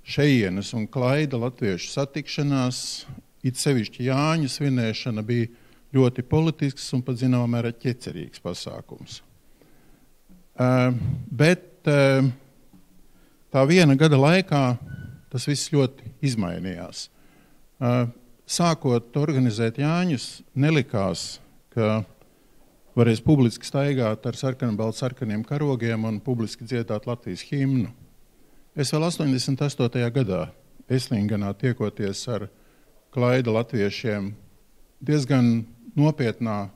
šejienes un Klaida latviešu satikšanās, it sevišķi Jāņa svinēšana bija ļoti politisks un pat zināmā mērā ķecerīgs pasākums. Bet tā viena gada laikā tas viss ļoti izmainījās. Sākot organizēt Jāņus, nelikās, ka varēs publiski staigāt ar sarkaniem karogiem un publiski dziedāt Latvijas himnu. Es vēl 88. gadā Eslingenā tiekoties ar Klaida latviešiem diezgan nopietnā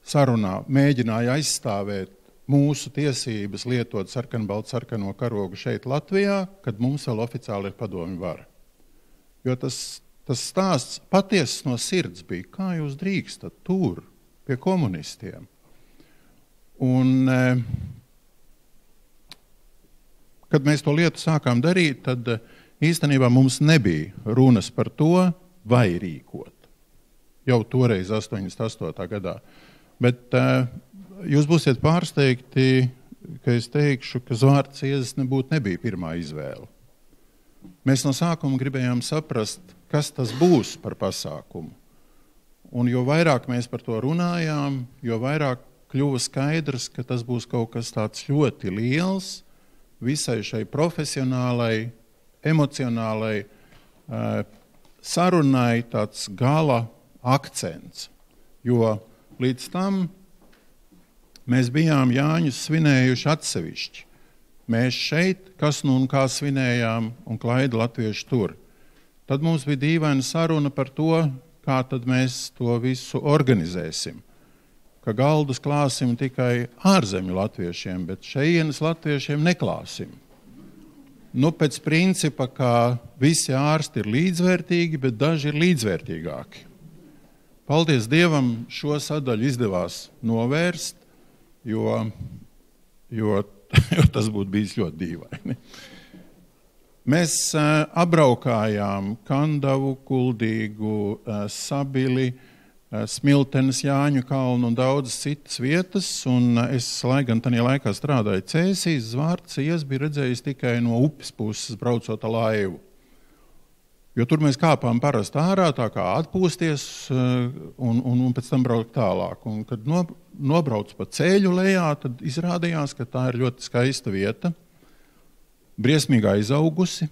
sarunā mēģināja aizstāvēt mūsu tiesības lietot sarkano karogu šeit Latvijā, kad mums vēl oficiāli ir padomju vara. Jo tas stāsts patiesas no sirds bija, kā jūs drīkstat tur pie komunistiem. Un kad mēs to lietu sākām darīt, tad īstenībā mums nebija runas par to, vai rīkot. Jau toreiz 88. gadā. Bet jūs būsiet pārsteigti, ka es teikšu, ka Zvārds Iezis nebija pirmā izvēle. Mēs no sākuma gribējām saprast, kas tas būs par pasākumu. Un jo vairāk mēs par to runājām, jo vairāk kļuva skaidrs, ka tas būs kaut kas tāds ļoti liels, visai šai profesionālai, emocionālai sarunai tāds gala akcents. Jo līdz tam mēs bijām Jāņus svinējuši atsevišķi. Mēs šeit, kas nu un kā svinējām, un Klaida latvieši tur. Tad mums bija dīvaina saruna par to, kā tad mēs to visu organizēsim. Ka galdus klāsim tikai ārzemju latviešiem, bet šejienes latviešiem neklāsim. Nu, pēc principa, ka visi ārsti ir līdzvērtīgi, bet daži ir līdzvērtīgāki. Paldies Dievam, šo sadaļu izdevās novērst, jo tas būtu bijis ļoti dīvaini. Mēs apbraukājām Kandavu, Kuldīgu, Sabili, Smiltenes, Jāņu kalnu un daudzas citas vietas, un es, lai gan tajā laikā strādāju Cēsīs, Zvārds Iezis bija redzējis tikai no upes puses braucot ar laivu. Jo tur mēs kāpām parasti ārā, tā kā atpūsties un pēc tam braukt tālāk. Un, kad nobrauc pa ceļu lejā, tad izrādījās, ka tā ir ļoti skaista vieta, briesmīgi aizaugusi,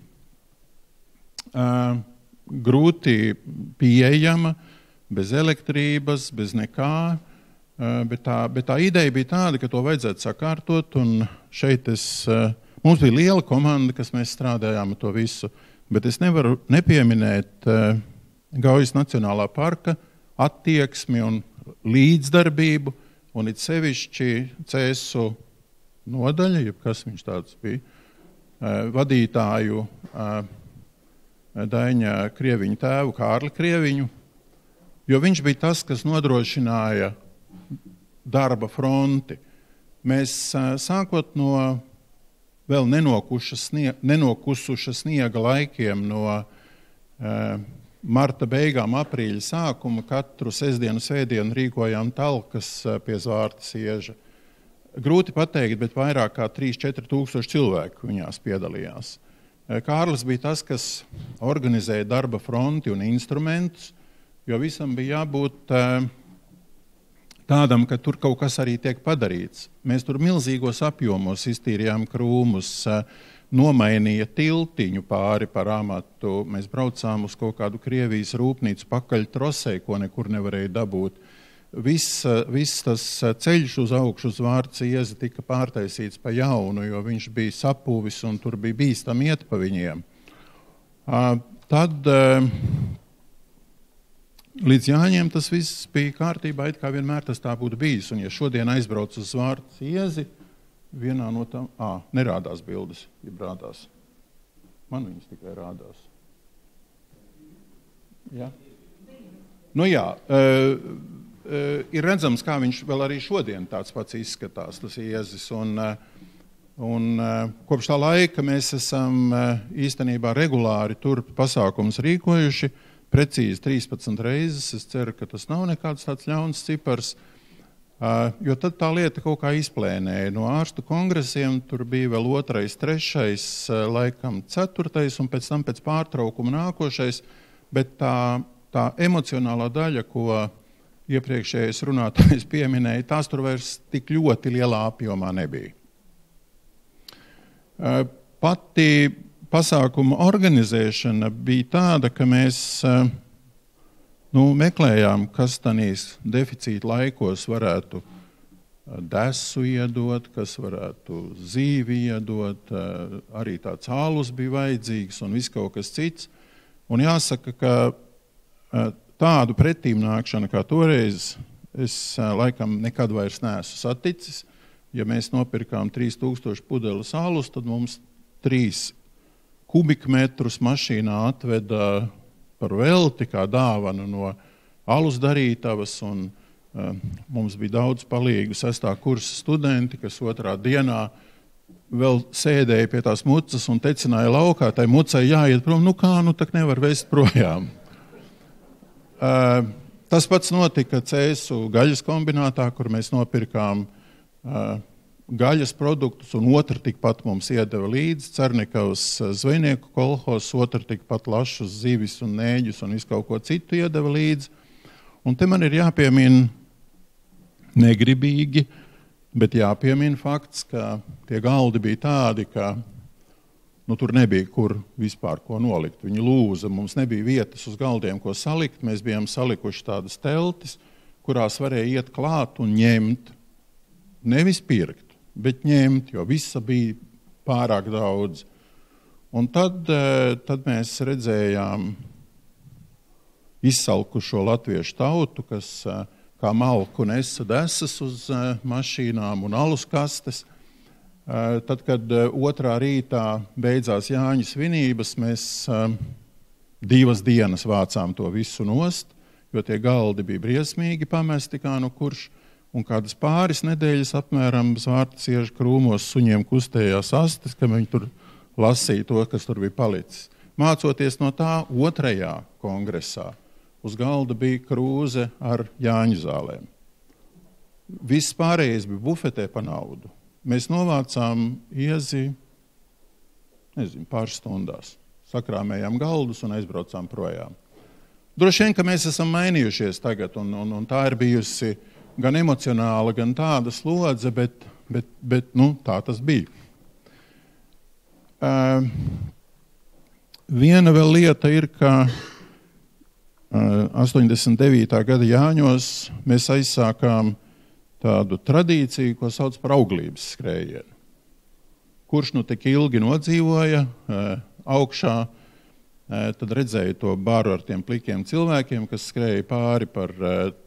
grūti pieejama, bez elektrības, bez nekā, bet tā ideja bija tāda, ka to vajadzētu sakārtot, un šeit mums bija liela komanda, kas mēs strādājām ar to visu, bet es nevaru nepieminēt Gaujas Nacionālā parka attieksmi un līdzdarbību, un it sevišķi Cēsu nodaļa, jeb kas viņš tāds bija, vadītāju Daņa Krieviņu tēvu, Kārli Krieviņu, jo viņš bija tas, kas nodrošināja darba fronti. Mēs sākot no vēl nenokusuša sniega laikiem, no marta beigām, aprīļa sākuma, katru sestdienu, svētdienu rīkojām talkas pie Zvārdas Ieža. Grūti pateikt, bet vairāk kā 3-4 tūkstoši cilvēku viņās piedalījās. Kārlis bija tas, kas organizēja darba fronti un instrumentus, jo visam bija jābūt tādam, ka tur kaut kas arī tiek padarīts. Mēs tur milzīgos apjomos iztīrījām krūmus, nomainīja tiltiņu pāri par amatu. Mēs braucām uz kaut kādu Krievijas rūpnīcu pakaļ trosei, ko nekur nevarēja dabūt. Viss tas ceļš uz augšu uz Zvārds Iezi tika pārtaisīts pa jaunu, jo viņš bija sapūvis un tur bija bīstam iet pa viņiem. Tad līdz Jāņiem tas viss bija kārtībā, it kā vienmēr tas tā būtu bijis. Un ja šodien aizbrauc uz Zvārds Iezi, vienā no tām, nerādās bildes, ja rādās. Man viņas tikai rādās. Ja? Nu jā, ir redzams, kā viņš vēl arī šodien tāds pats izskatās, tas Iezis. Un kopš tā laika mēs esam īstenībā regulāri tur pasākums rīkojuši, precīzi 13 reizes. Es ceru, ka tas nav nekāds tāds ļauns cipars. Jo tad tā lieta kaut kā izplēnēja. No ārstu kongresiem tur bija vēl 2., 3., laikam 4. un pēc tam pēc pārtraukuma nākošais, bet tā emocionālā daļa, ko iepriekšējais runātājs pieminēja, tās tur vairs tik ļoti lielā apjomā nebija. Pati pasākuma organizēšana bija tāda, ka mēs meklējām, kas tanīs deficīta laikos varētu desu iedot, kas varētu zīvi iedot, arī tāds alus bija vajadzīgs un viss kaut kas cits. Un jāsaka, ka tādu pretīmnākšanu kā toreiz es laikam nekad vairs neesmu saticis. Ja mēs nopirkām 3000 pudeles alus, tad mums 3 kubikmetrus mašīnā atveda par velti kā dāvanu no alus darītavas, un mums bija daudz palīgu 6. kursa studenti, kas 2. dienā vēl sēdēja pie tās mucas un tecināja laukā, tai mucai jāiet prom, tak nevar vest projām. Tas pats notika Cēsu gaļas kombinātā, kur mēs nopirkām gaļas produktus, un 2 tikpat mums iedeva līdzi Cernikavas zvejnieku kolhos, 2 tikpat lašus, zivis un nēģus un visu kaut ko citu iedeva līdzi. Un te man ir jāpiemina negribīgi, bet jāpiemina fakts, ka tie galdi bija tādi, ka tur nebija kur vispār ko nolikt. Viņi lūza, mums nebija vietas uz galdiem, ko salikt. Mēs bijām salikuši tādas teltis, kurās varēja iet klāt un ņemt, nevis pirkt, bet ņemt, jo visa bija pārāk daudz. Un tad mēs redzējām izsalkušo latviešu tautu, kas kā malku nesa desas uz mašīnām un alus kastes. Tad, kad 2. rītā beidzās Jāņu svinības, mēs 2 dienas vācām to visu nost, jo tie galdi bija briesmīgi pamesti kā nu kurš. Un kādas pāris nedēļas apmēram Zvārta cieža krūmos suņiem kustējās astes, ka viņi tur lasīja to, kas tur bija palicis. Mācoties no tā 2. kongresā, uz galda bija krūze ar Jāņu zālēm. Viss pārējais bija bufetē pa naudu. Mēs novācām iezi, pāris stundās. Sakrāmējām galdus un aizbraucām projām. Droši vien, ka mēs esam mainījušies tagad, un tā ir bijusi gan emocionāla, gan tāda slodze, bet tā tas bija. Viena vēl lieta ir, ka 89. gada Jāņos mēs aizsākām tādu tradīciju, ko sauc par auglības skrējienu. Kurš tik ilgi nodzīvoja augšā, tad redzēja to baru ar tiem plikiem cilvēkiem, kas skrēja pāri par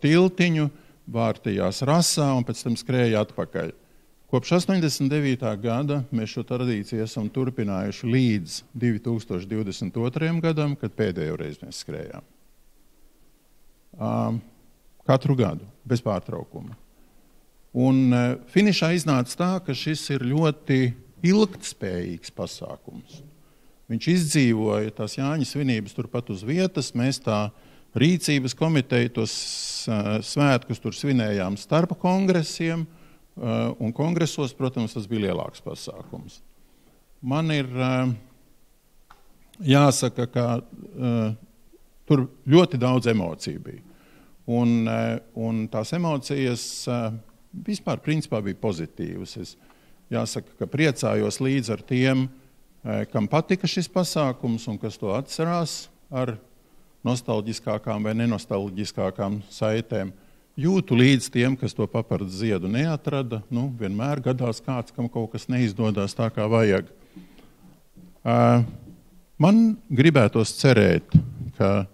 tiltiņu, vārtījās rasā un pēc tam skrēja atpakaļ. Kopš 89. gada mēs šo tradīciju esam turpinājuši līdz 2022. gadam, kad pēdējo reizi mēs skrējām. Katru gadu, bez pārtraukuma. Un finišā iznāca tā, ka šis ir ļoti ilgtspējīgs pasākums. Viņš izdzīvoja tās Jāņu svinības turpat uz vietas, mēs tā rīcības komiteja tos svētkus tur svinējām starp kongresiem, un kongresos, protams, tas bija lielāks pasākums. Man ir jāsaka, ka tur ļoti daudz emociju bija. Un tās emocijas vispār principā bija pozitīvas. Es jāsaka, ka priecājos līdz ar tiem, kam patika šis pasākums un kas to atcerās ar nostalģiskākām vai nenostalģiskākām saitēm. Jūtu līdz tiem, kas to papardu ziedu neatrada. Vienmēr gadās kāds, kam kaut kas neizdodās tā, kā vajag. Man gribētos cerēt, ka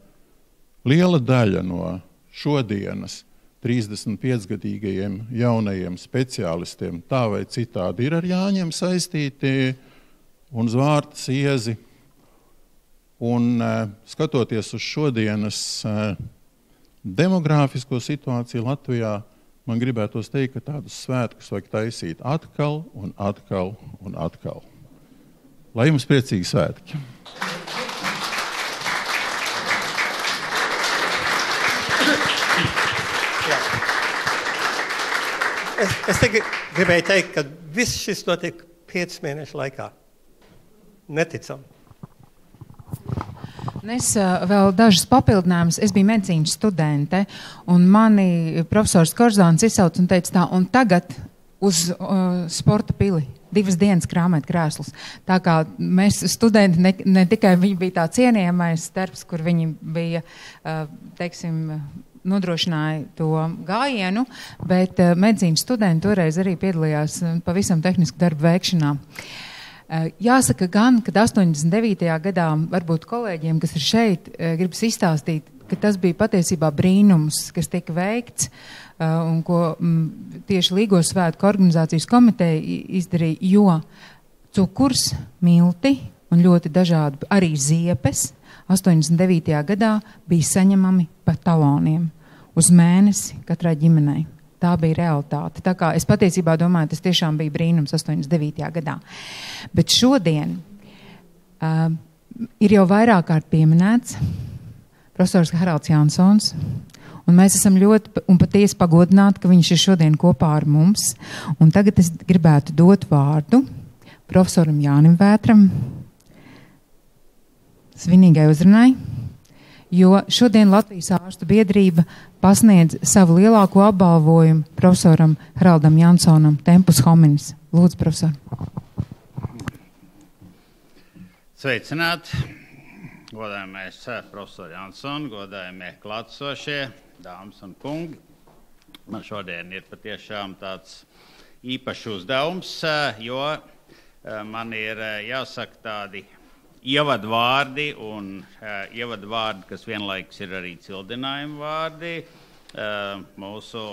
liela daļa no šodienas 35-gadīgajiem jaunajiem speciālistiem tā vai citādi ir ar Jāņiem saistīti un Zvārtas iezi. Un skatoties uz šodienas demogrāfisko situāciju Latvijā, man gribētos teikt, ka tādus svētkus vajag taisīt atkal un atkal un atkal. Lai jums priecīgi svētki! Es gribēju teikt, ka viss šis notiek 5 mēnešu laikā. Neticam. Es vēl dažas papildinājumus. Es biju medicīnas studente, un mani profesors Korzāns izsauca un teica tā, un tagad uz sporta pili 2 dienas krāmēt krēslus. Tā kā mēs studenti, ne tikai viņi bija tā cienījamais darbs, kur viņi bija, teiksim, nodrošināja to gājienu, bet medicīnas studenti toreiz arī piedalījās pavisam tehnisku darbu veikšanā. Jāsaka gan, kad 89. gadā varbūt kolēģiem, kas ir šeit, gribas izstāstīt, ka tas bija patiesībā brīnums, kas tika veikts un ko tieši Līgo svētku organizācijas komiteja izdarīja, jo cukurs, milti un ļoti dažādi arī ziepes 89. gadā bija saņemami pa taloniem uz mēnesi katrai ģimenei. Tā bija realitāte. Tā kā es patiesībā domāju, tas tiešām bija brīnums 89. gadā. Bet šodien ir jau vairāk kārt pieminēts profesors Haralds Jansons, un mēs esam ļoti un patiesi pagodināti, ka viņš ir šodien kopā ar mums. Un tagad es gribētu dot vārdu profesoram Jānim Vētram, svinīgai uzrunai, jo šodien Latvijas ārstu biedrība pasniedz savu lielāko apbalvojumu profesoram Haraldam Jansonam, Tempus Hominis. Lūdzu, profesor. Sveicināti, godājamais profesor Janson, godājamie klātsošie, dāmas un kungi. Man šodien ir patiešām tāds īpašs uzdevums, jo man ir jāsaka tādi ievadvārdi un ievadvārdi, kas vienlaikus ir arī cildinājuma vārdi mūsu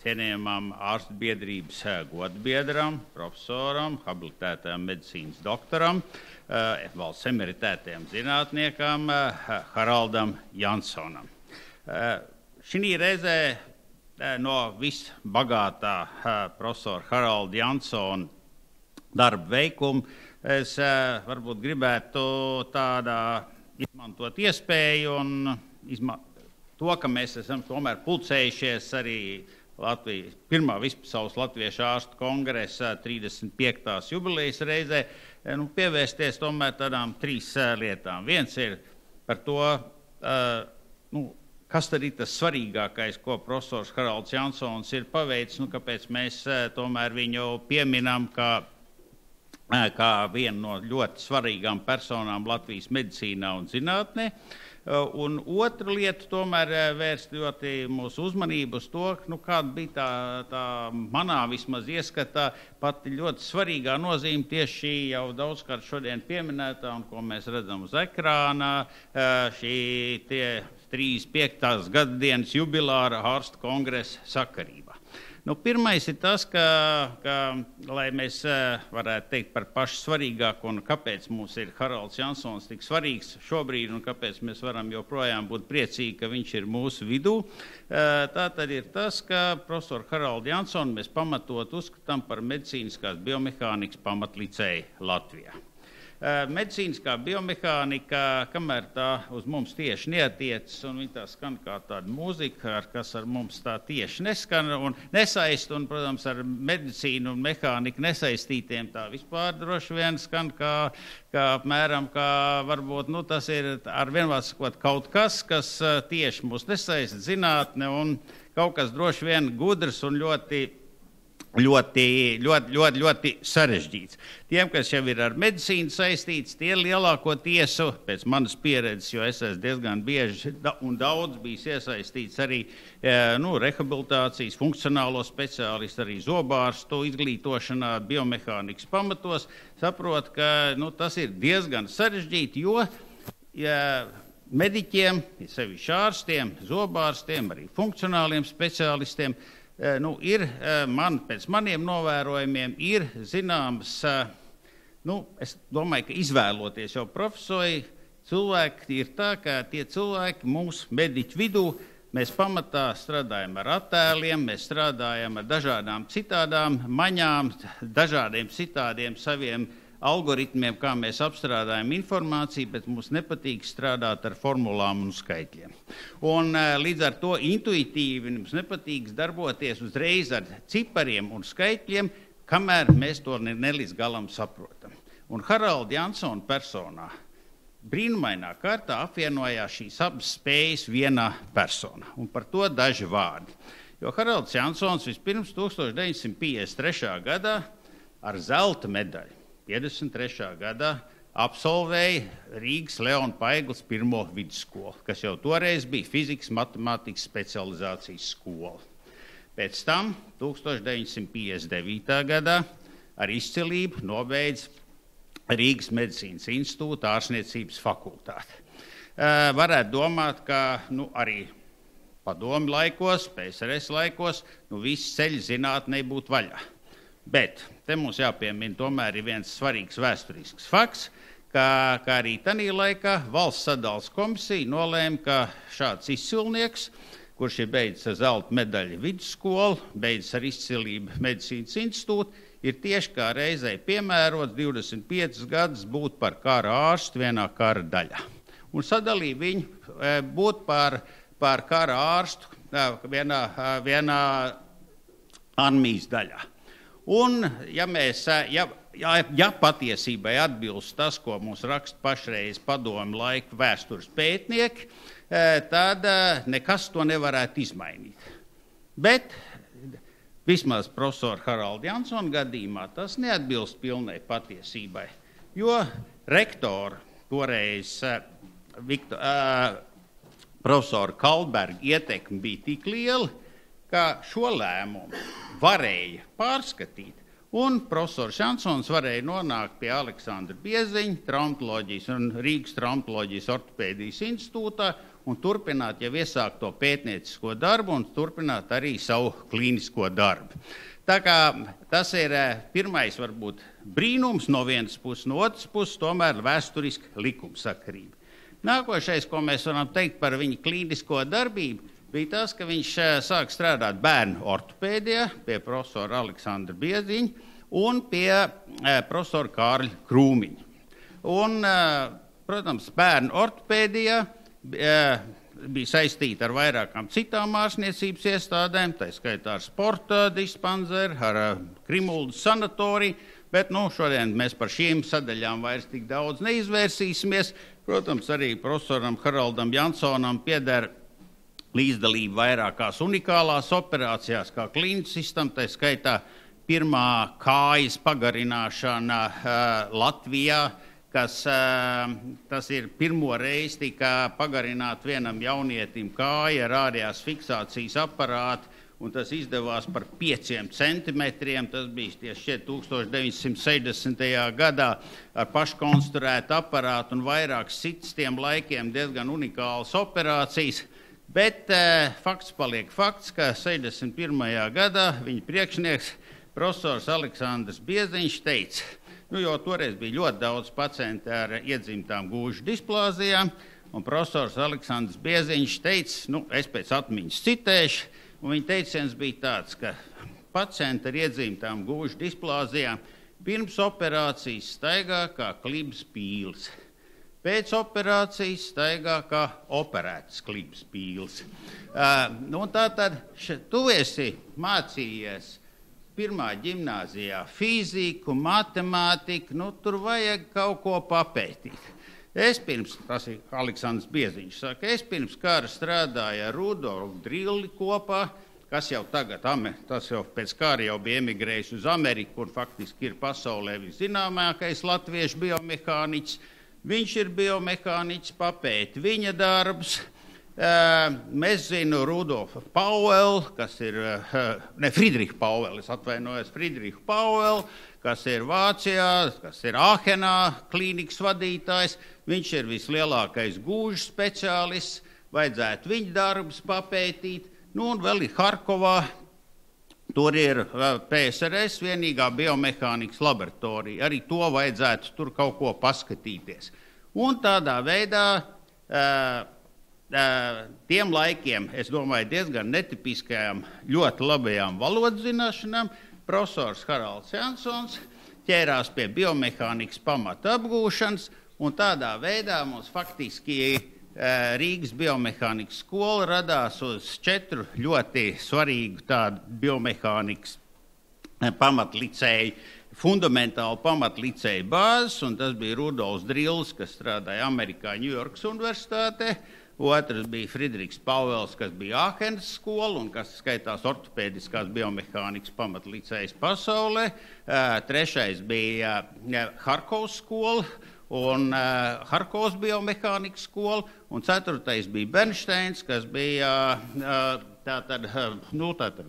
cienījamam ārstu biedrības godbiedram, profesoram, habilitētajam medicīnas doktoram, valsts emeritētajam zinātniekam Haraldam Jansonam. Šī reizē no visbagātā profesora Haralda Jansona darba veikuma es varbūt gribētu tādā izmantot iespēju un to, ka mēs esam tomēr pulcējušies arī pirmā vispasaules latviešu ārstu kongresa 35. jubilejas reizē, pievērsties tomēr tādām 3 lietām. Viens ir par to, kas tad ir tas svarīgākais, ko profesors Haralds Jansons ir paveicis, kāpēc mēs tomēr viņu pieminam kā vienu no ļoti svarīgām personām Latvijas medicīnā un zinātnē. Un otra lieta tomēr vērst ļoti mūsu uzmanību uz to, kāda bija tā manā vismaz ieskatā pati ļoti svarīgā nozīme tieši šī jau daudzkārt šodien pieminētā un ko mēs redzam uz ekrānā, šī 35. gadadienas jubilāra ārstu kongresa sakarībā. Pirmais ir tas, ka lai mēs varētu teikt par pašu svarīgāko un kāpēc mums ir Haralds Jansons tik svarīgs šobrīd un kāpēc mēs varam joprojām būt priecīgi, ka viņš ir mūsu vidū. Tā tad ir tas, ka profesoru Haraldu Jansonu mēs pamatot uzskatām par medicīniskās biomehānikas pamatlicēju Latvijā. Medicīniskā biomehānika, kamēr tā uz mums tieši neatiecas, un viņa tā skan kā tāda mūzika, kas ar mums tā tieši neskan un nesaist, un, protams, ar medicīnu un mehāniku nesaistītiem tā vispār droši vien skan kā apmēram, kā varbūt, tas ir ar vienvārdu sakot kaut kas tieši mūs nesaist zinātne un kaut kas droši vien gudrs un ļoti sarežģīts. Tiem, kas jau ir ar medicīnu saistīts, tie lielāko tiesu, pēc manas pieredzes, jo es esmu diezgan bieži un daudz bijis iesaistīts arī rehabilitācijas, funkcionālo speciālistu, arī zobārstu izglītošanā, biomehānikas pamatos, saprot, ka tas ir diezgan sarežģīti, jo mediķiem, sevišķi ārstiem, zobārstiem, arī funkcionāliem speciālistiem, pēc maniem novērojumiem ir zināms, es domāju, ka izvēloties jau profesori, cilvēki ir tā, ka tie cilvēki mūsu mediķu vidū, mēs pamatā strādājam ar attēliem, mēs strādājam ar dažādām citādām maņām, dažādiem citādiem saviem algoritmiem, kā mēs apstrādājam informāciju, bet mums nepatīk strādāt ar formulām un skaitļiem. Un līdz ar to intuitīvi mums nepatīk darboties uzreiz ar cipariem un skaitļiem, kamēr mēs to nelīdz galam saprotam. Un Haralda Jansona personā brīnumainā kārtā apvienojās šīs abas spējas vienā personā. Un par to daži vārdi. Jo Haralds Jansons vispirms 1953. gadā ar zelta medaļu 53. gadā absolvēja Rīgas Leona Paigles pirmo vidusskolu, kas jau toreiz bija fizikas matemātikas specializācijas skola. Pēc tam 1959. gadā ar izcilību nobeidz Rīgas medicīnas institūta ārstniecības fakultāti. Varētu domāt, ka arī padomi laikos, PSRS laikos, visi ceļi zinātnei būtu vaļā. Bet te mums jāpiemina tomēr ir viens svarīgs vēsturisks fakts, ka arī tanī laikā valsts sadales komisija nolēma, ka šāds izcilnieks, kurš ir beidzis ar zelta medaļu vidusskolu, beidzis ar izcilību medicīnas institūtu, ir tieši kā reizei piemērots 25 gadus būt par kara ārstu vienā kara daļā. Un sadalīja viņu būt par kara ārstu vienā armijas daļā. Un ja patiesībai atbilst tas, ko mums raksta pašreiz padomu laiku vēstures pētnieki, tad nekas to nevarētu izmainīt. Bet vismaz profesora Haralda Jansona gadījumā tas neatbilst pilnai patiesībai, jo rektora toreiz profesora Kalberga ietekme bija tik liela, ka šo lēmumu varēja pārskatīt, un profesors Jansons varēja nonākt pie Aleksandra Bieziņa traumatoloģijas un Rīgas traumatoloģijas ortopēdijas institūtā un turpināt jau iesākto pētniecisko darbu un turpināt arī savu klīnisko darbu. Tā kā tas ir pirmais varbūt brīnums no vienas puses, no otras puses tomēr vēsturiska likumsakarība. Nākošais, ko mēs varam teikt par viņa klīnisko darbību, bija tas, ka viņš sāk strādāt bērnu ortopēdijā pie profesora Aleksandra Bieziņa un pie profesora Kārļa Krūmiņa. Un, protams, bērnu ortopēdijā bija saistīta ar vairākām citām ārstniecības iestādēm, tā skaitā ar sporta dispanzeri, ar Krimuldas sanatoriju, bet šodien mēs par šīm sadaļām vairs tik daudz neizvērsīsimies. Protams, arī profesoram Haraldam Jansonam pieder līdzdalība vairākās unikālās operācijās, kā klīnicistam, tā skaitā pirmā kājas pagarināšana Latvijā, tas ir pirmo reizi tika pagarināt vienam jaunietim kāja ar ārējās fiksācijas aparātu, un tas izdevās par 5 centimetriem. Tas bija tieši 1960. gadā ar paškonstruētu aparātu un vairākas citas tiem laikiem diezgan unikālas operācijas. Bet fakts paliek fakts, ka 61. gadā viņa priekšnieks profesors Aleksandrs Bieziņš teica, jo toreiz bija ļoti daudz pacienti ar iedzimtām gūžu displāzijām, un profesors Aleksandrs Bieziņš teica, es pēc atmiņas citēšu, un viņa teiciens bija tāds, ka pacienti ar iedzimtām gūžu displāzijām pirms operācijas staigā kā klibas pīles. Pēc operācijas staigā kā operētas klibas pīles. Tātad tu esi mācījies pirmā ģimnāzijā fiziku, matemātiku, tur vajag kaut ko papētīt. Tas ir Aleksandrs Bieziņš, saka, es pirms kara strādāju ar Rudolfu Drilli kopā, kas jau tagad, tas jau pēc kara jau bija emigrējis uz Ameriku, kur faktiski ir pasaulē viszināmākais latviešu biomehāniķis. Viņš ir biomehāniķis, papēta viņa darbs. Mēs zinu Rudolfu Pauelu, kas ir, Friedrichu Pauelu, Friedrichu Pauelu, kas ir Vācijā, kas ir Āhenā klīnikas vadītājs. Viņš ir vislielākais gūžu speciālists, vajadzētu viņa darbus papētīt. Un vēl ir Harkovā, tur ir PSRS vienīgā biomehānikas laboratorija. Arī to vajadzētu tur kaut ko paskatīties. Un tādā veidā tiem laikiem, es domāju, diezgan netipiskajām, ļoti labajām valodas zināšanām, profesors Haralds Jansons ķērās pie biomehānikas pamata apgūšanas, un tādā veidā mums faktiski Rīgas biomehānikas skola radās uz 4 ļoti svarīgu tādu biomehānikas pamatlicēju, fundamentālu pamatlicēju bāzes, un tas bija Rudolfs Drills, kas strādāja Amerikā Ņujorkas universitātē, otrs bija Fridriks Pavels, kas bija Āhenas skola un kas skaitās ortopēdiskās biomehānikas pamatlicējs pasaulē, trešais bija Harkovas skola un Harkovas biomehānikas skola, un ceturtais bija Bernsteins, kas bija tātad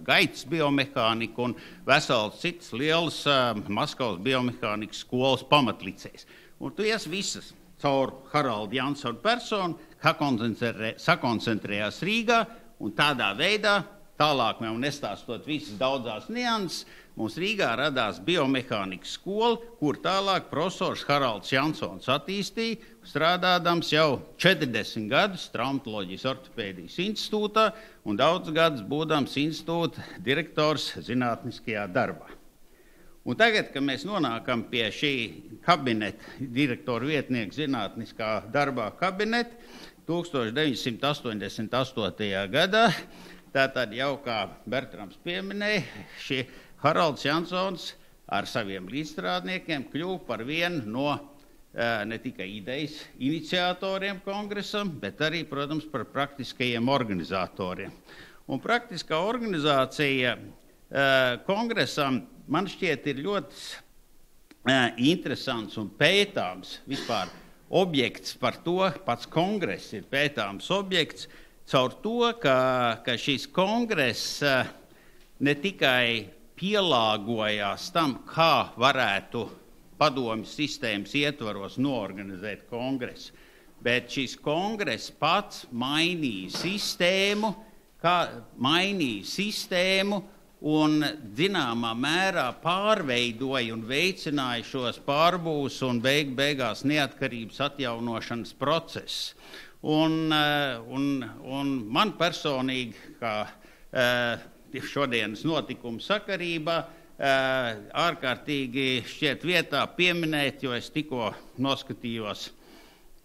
gaitas biomehānika un vesels cits liels Maskavas biomehānikas skolas pamatlicējs. Un ties visas caur Haraldu Jansonu personu sakoncentrējās Rīgā, un tādā veidā, tālāk jau nestāstot visas daudzās nianses, mums Rīgā radās biomehānikas skola, kur tālāk profesors Haralds Jansons attīstīja, strādādams jau 40 gadus traumatoloģijas ortopēdijas institūtā un daudz gadus būdams institūta direktors zinātniskajā darbā. Un tagad, kad mēs nonākam pie šī kabineta, direktora vietnieka zinātniskā darbā kabineta, 1988. gadā, tātad jau kā Bertrams pieminēja, šī Haralds Jansons ar saviem līdzstrādniekiem kļuva par vienu no ne tikai idejas iniciatoriem kongresam, bet arī, protams, par praktiskajiem organizatoriem. Un praktiskā organizācija kongresam, man šķiet, ir ļoti interesants un pētāms vispār objekts par to, pats kongress ir pētāms objekts, caur to, ka šīs kongress ne tikai pielāgojās tam, kā varētu padomju sistēmas ietvaros noorganizēt kongresu, bet šis kongress pats mainīja sistēmu un zināmā mērā pārveidoja un veicināja šos pārbūves un beigās neatkarības atjaunošanas procesus. Un man personīgi, kā šodienas notikumu sakarībā, ārkārtīgi šķiet vietā pieminēt, jo es tikko noskatījos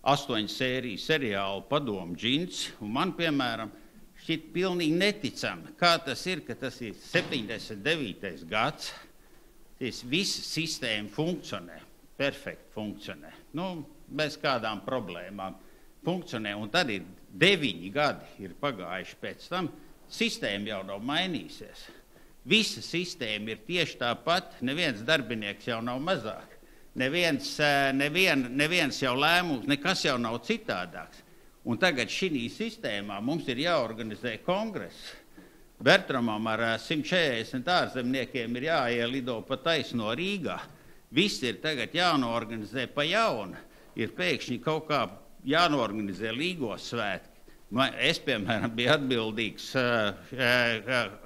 8 sēriju seriālu Padomu džins, un man, piemēram, šķiet pilnīgi neticami, kā tas ir, ka tas ir 79. gads, visa sistēma funkcionē, perfekti funkcionē, bez kādām problēmām funkcionē, un tad ir 9 gadi ir pagājuši pēc tam, sistēma jau nav mainīsies. Visa sistēma ir tieši tāpat, neviens darbinieks jau nav mazāk, neviens jau lēmums, nekas jau nav citādāks. Un tagad šī sistēmā mums ir jāorganizē kongress. Bertramam ar 140 ārzemniekiem ir jāielido pa taisno Rīgā. Viss ir tagad jānoorganizē pa jaunu. Ir pēkšņi kaut kā jānoorganizē Līgos svētki. Es, piemēram, biju atbildīgs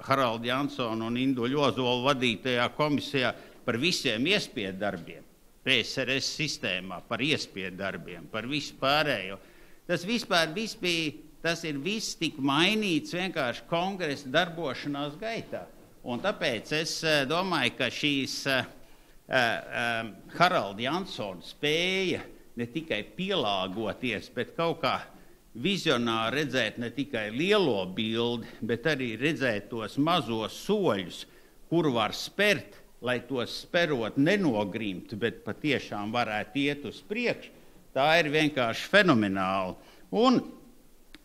Haralda Jansona un Induļu Ozolu vadītajā komisijā par visiem iespiedu darbiem, PSRS sistēmā, par iespiedu darbiem, par visu pārējo. Tas ir viss tik mainīts vienkārši kongresa darbošanās gaitā. Un tāpēc es domāju, ka šīs Haralda Jansona spēja ne tikai pielāgoties, bet kaut kā vizionāri redzēt ne tikai lielo bildi, bet arī redzēt tos mazos soļus, kur var spērt, lai tos sperot nenogrimtu, bet patiešām varētu iet uz priekšu. Tā ir vienkārši fenomenāli. Un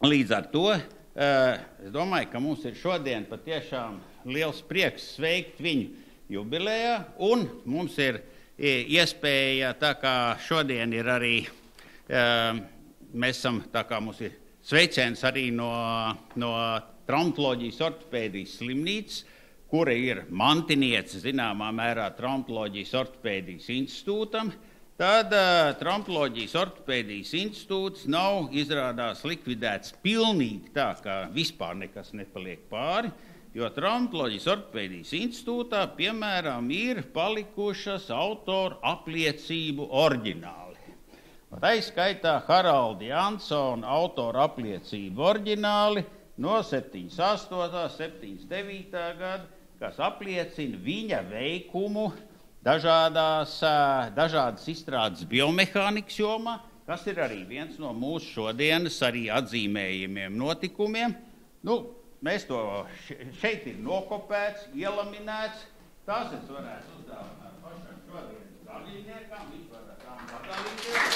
līdz ar to es domāju, ka mums ir šodien patiešām liels prieks sveikt viņu jubilejā, un mums ir iespēja, tā kā šodien ir arī, mēs esam, tā kā mums ir sveiciens arī no traumatoloģijas ortopēdijas slimnīcas, kura ir mantiniece zināmā mērā traumatoloģijas ortopēdijas institūtam. Tad traumatoloģijas ortopēdijas institūts nav izrādās likvidēts pilnīgi tā, ka vispār nekas nepaliek pāri, jo traumatoloģijas ortopēdijas institūtā, piemēram, ir palikušas autoru apliecību oriģināli. Tā skaitā Haralda Jansona autoru apliecību oriģināli no 78. 79. gada, kas apliecina viņa veikumu dažādas izstrādes biomehānikas jomā, kas ir arī viens no mūsu šodienas arī atzīmējumiem notikumiem. Mēs to šeit ir nokopēts, ielaminēts. Tās es varētu uzdāvināt pašam šodienas dalībniekam, viņš var ar tām padalīties.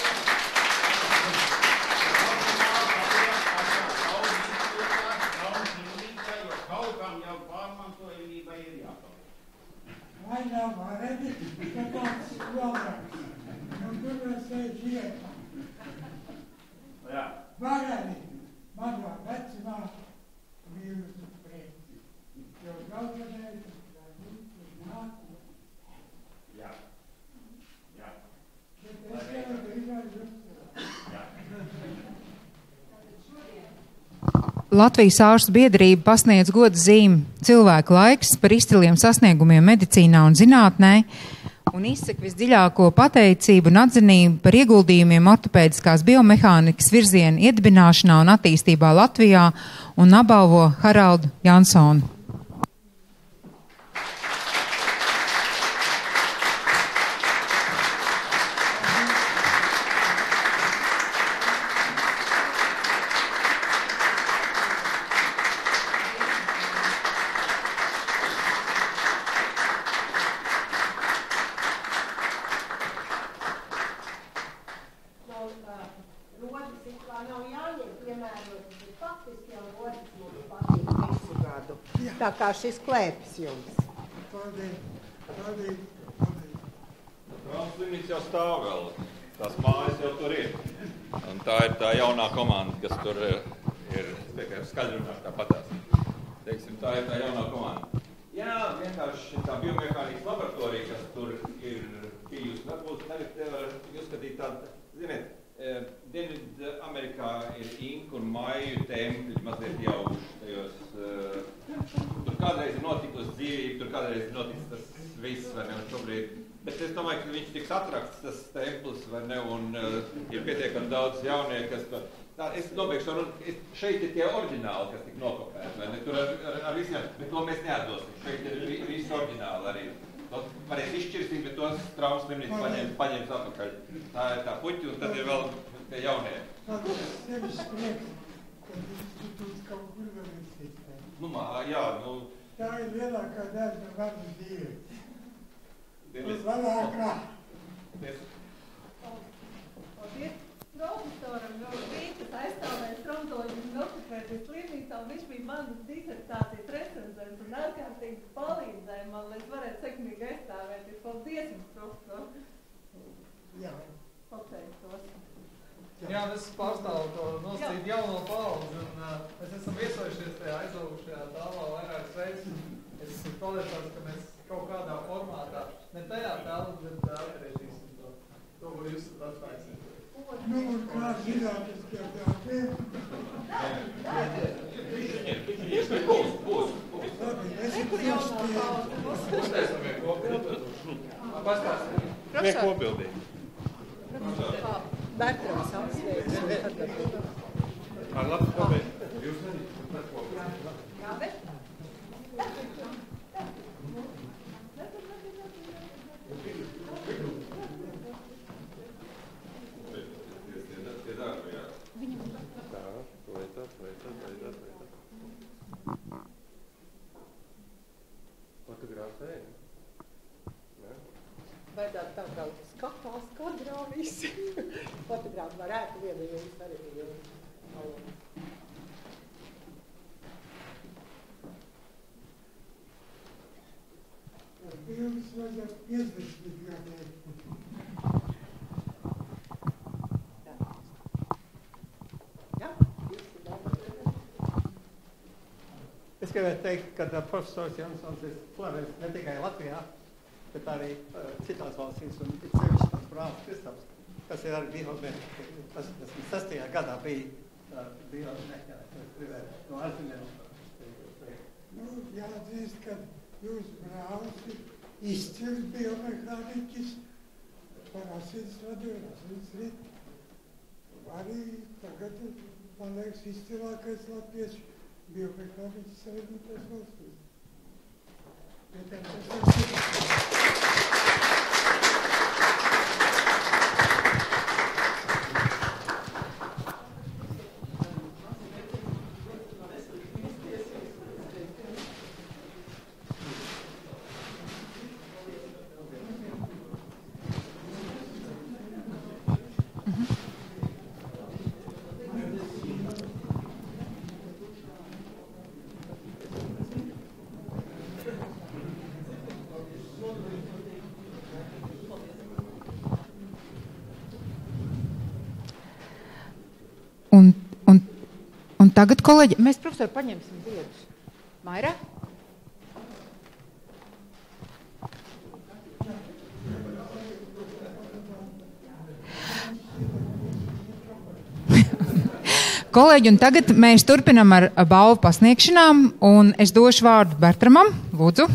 Jau pārmantojumībai ir jāpalīdz. Vai nav varēdi, ka tāds lograks. Tur mēs sēž ietā. Jā. Varēdi, manā vecumā bijusi prieci. Jo galvenais, lai mums nāk. Jā. Jā. Bet es jau gribētu. Jā. Latvijas ārstu biedrība pasniedz goda zīmi Cilvēku laiks par izciliem sasniegumiem medicīnā un zinātnē un izsaka visdziļāko pateicību un atzinību par ieguldījumiem ortopēdiskās biomehānikas virziena iedibināšanā un attīstībā Latvijā un apbalvo Haraldu Jansonu. Tā kā šis klēpis jums. Slimnīca jau stāv vēl. Tās mājas jau tur ir. Un tā ir tā jaunā komanda, kas tur ir skaļrunāšu tāpatās. Teiksim, tā ir tā jaunā komanda. Jā, vienkārši tā biomehānikas laboratorija, kas tur ir bijusi, varbūt tagad te var uzskatīt tādu, ziniet, Dienvidu Amerikā ir inku un maiju tempļi mazliet jauši tajos. Tur kādreiz ir notikusi dzīvība, tur kādreiz ir noticis tas viss, vai ne, un šobrīd. Bet es domāju, ka viņš tiks atraksts, tas templis, vai ne, un ir pietiekami daudz jaunieku, kas to... Tā, es nobeigšu, šeit ir tie oriģināli, kas tik nokopēti, vai ne, tur ar visiem, bet to mēs neatdosim. Šeit ir visi oriģināli arī. Varēs izšķirstīt, bet tos traumas slimnīcas paņems atpakaļ. Tā ir tā puķi, un tad ir vēl tie jaunie. Tas sevis prieks, ka institūts kaut kur vēl eksistē. Jā, Tā ir lielākā daļa no manas dzīves. Un valākā. Paldies profesoram Rītas aizstāvēs tromboļu ortopēdijas slimnīcā, un viņš bija manas disertācijas recenzents un ārkārtīgi palīdzēja man, lai es varētu sekmīgi aizstāvēties. Paldies jums, profesor! Jā. Pateiktos. Jā, es pārstāvu to nosacīt jauno paudzi, un mēs esam viesojušies tajā aizaugušajā tālā vairākas reizes. Es esmu pārliecināts, ka mēs kaut kādā formātā, ne tajā tālā, bet atgriezīsim to, ko jūs atklāsiet. Nu, un kā zinātniskie darbiem? Būs. Labi, es ir priekšstīju. Uztaisam kopildīt. Bertrams apsveic. Ar labu kopildīt. Jūs nedīt. Jā, bet? Fotografēji? Vajadzētu tā kā skatās kadrā visi. Fotogrāfi varētu vienu, jo jūs arī bija. Jums vajadzētu 50 gadiem. Es gribētu teikt, ka profesors Jansons ir slavens ne tikai Latvijā, bet arī citās valstīs, un ir sevišķi tas brālis Kristaps, kas ir arī biomehānikas. 86. gadā bija biomehānikas no ārzemēm. Nu, jāatzīst, ka jūs brālis ir izcils biomehānikas par asinsvadu un asinsritu. Arī tagad, man liekas, izcilākais latviešu biomehānikas Savienotās valstīs. Un tagad, kolēģi, mēs, profesori, paņemsim ziedus. Maira? Kolēģi, un tagad mēs turpinam ar balvu pasniegšanām, un es došu vārdu Bertramam. Lūdzu.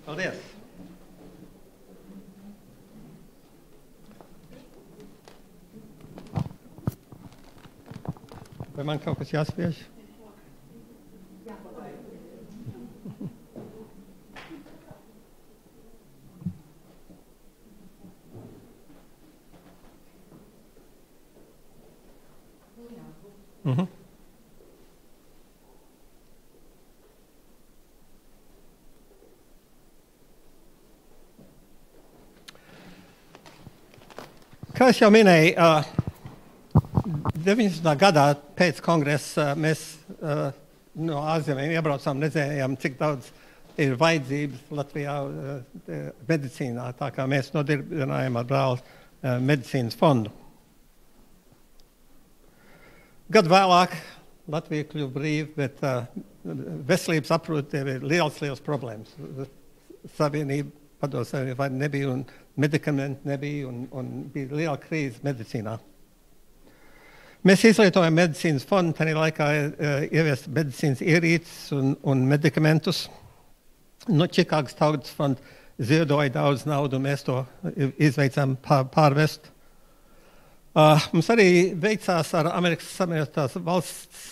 Paldies. Vai man kaut kas jāspiež? Mhm. Kā es jau minēju, 19. gadā pēc kongresa mēs no ārzemēm iebraucām, redzējām, cik daudz ir vajadzības Latvijā medicīnā, tā kā mēs nodibinājām ar brāli medicīnas fondu. Gadu vēlāk Latvija kļuva brīva, bet veselības aprūpe ir liels problēmas. Savienība, padomju savienība nebija un medikamenti nebija un bija liela krīze medicīnā. Mēs izlietojam medicīnas fondu, tajā laikā ieviest medicīnas ierīces un medikamentus. No Čikāgas tautas fonda ziedoja daudz naudu, un mēs to izveicām pārvest. Mums arī veicās ar Amerikas Savienotās valsts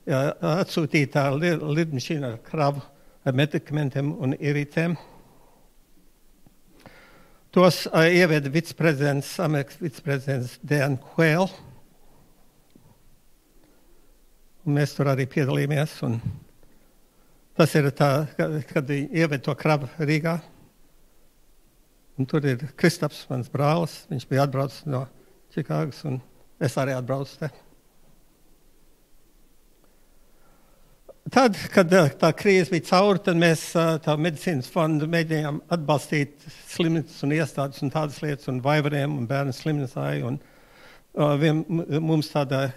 atsūtītā lidmašīna ar kravu ar medikamentiem un ierīcēm. Tos ieveda Amerikas viceprezidents Dan Quayle. Un mēs tur arī piedalījāmies. Un tas ir tā, kad ieveda to kravu Rīgā. Un tur ir Kristaps, mans brālis. Viņš bija atbraucis no Čikāgas, un es arī atbraucu te. Tad, kad tā krīze bija cauri, tad mēs tā medicīnas fondu mēģinājām atbalstīt slimnīcas un iestādes un tādas lietas, un vaivariem un bērnu slimnīcai. Un mums tāda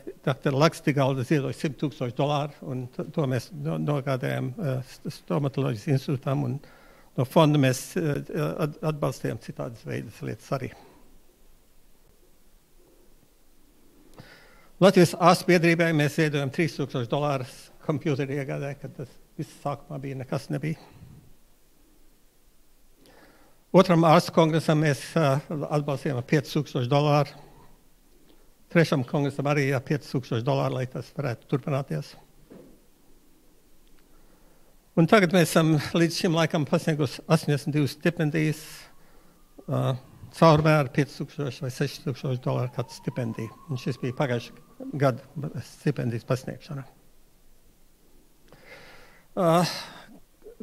Lakstigalda ziedoja $100,000, un to mēs nogādājām stomatoloģijas institūtam, un no fonda mēs atbalstījām citādas veidas lietas arī. Latvijas ārstu biedrībai mēs ziedojam $3,000 kompjuteri iegādē, kad tas viss sākumā bija, nekas nebija. Otram ārstu kongresam mēs atbalstījām $5,000. Trešam kongresam arī $5,000, lai tas varētu turpināties. Un tagad mēs esam līdz šim laikam pasniegusi 82 stipendijas, caurmēr $5,000 vai $6,000 katru stipendiju. Un šis bija pagājuši gadu stipendijas pasniegšana.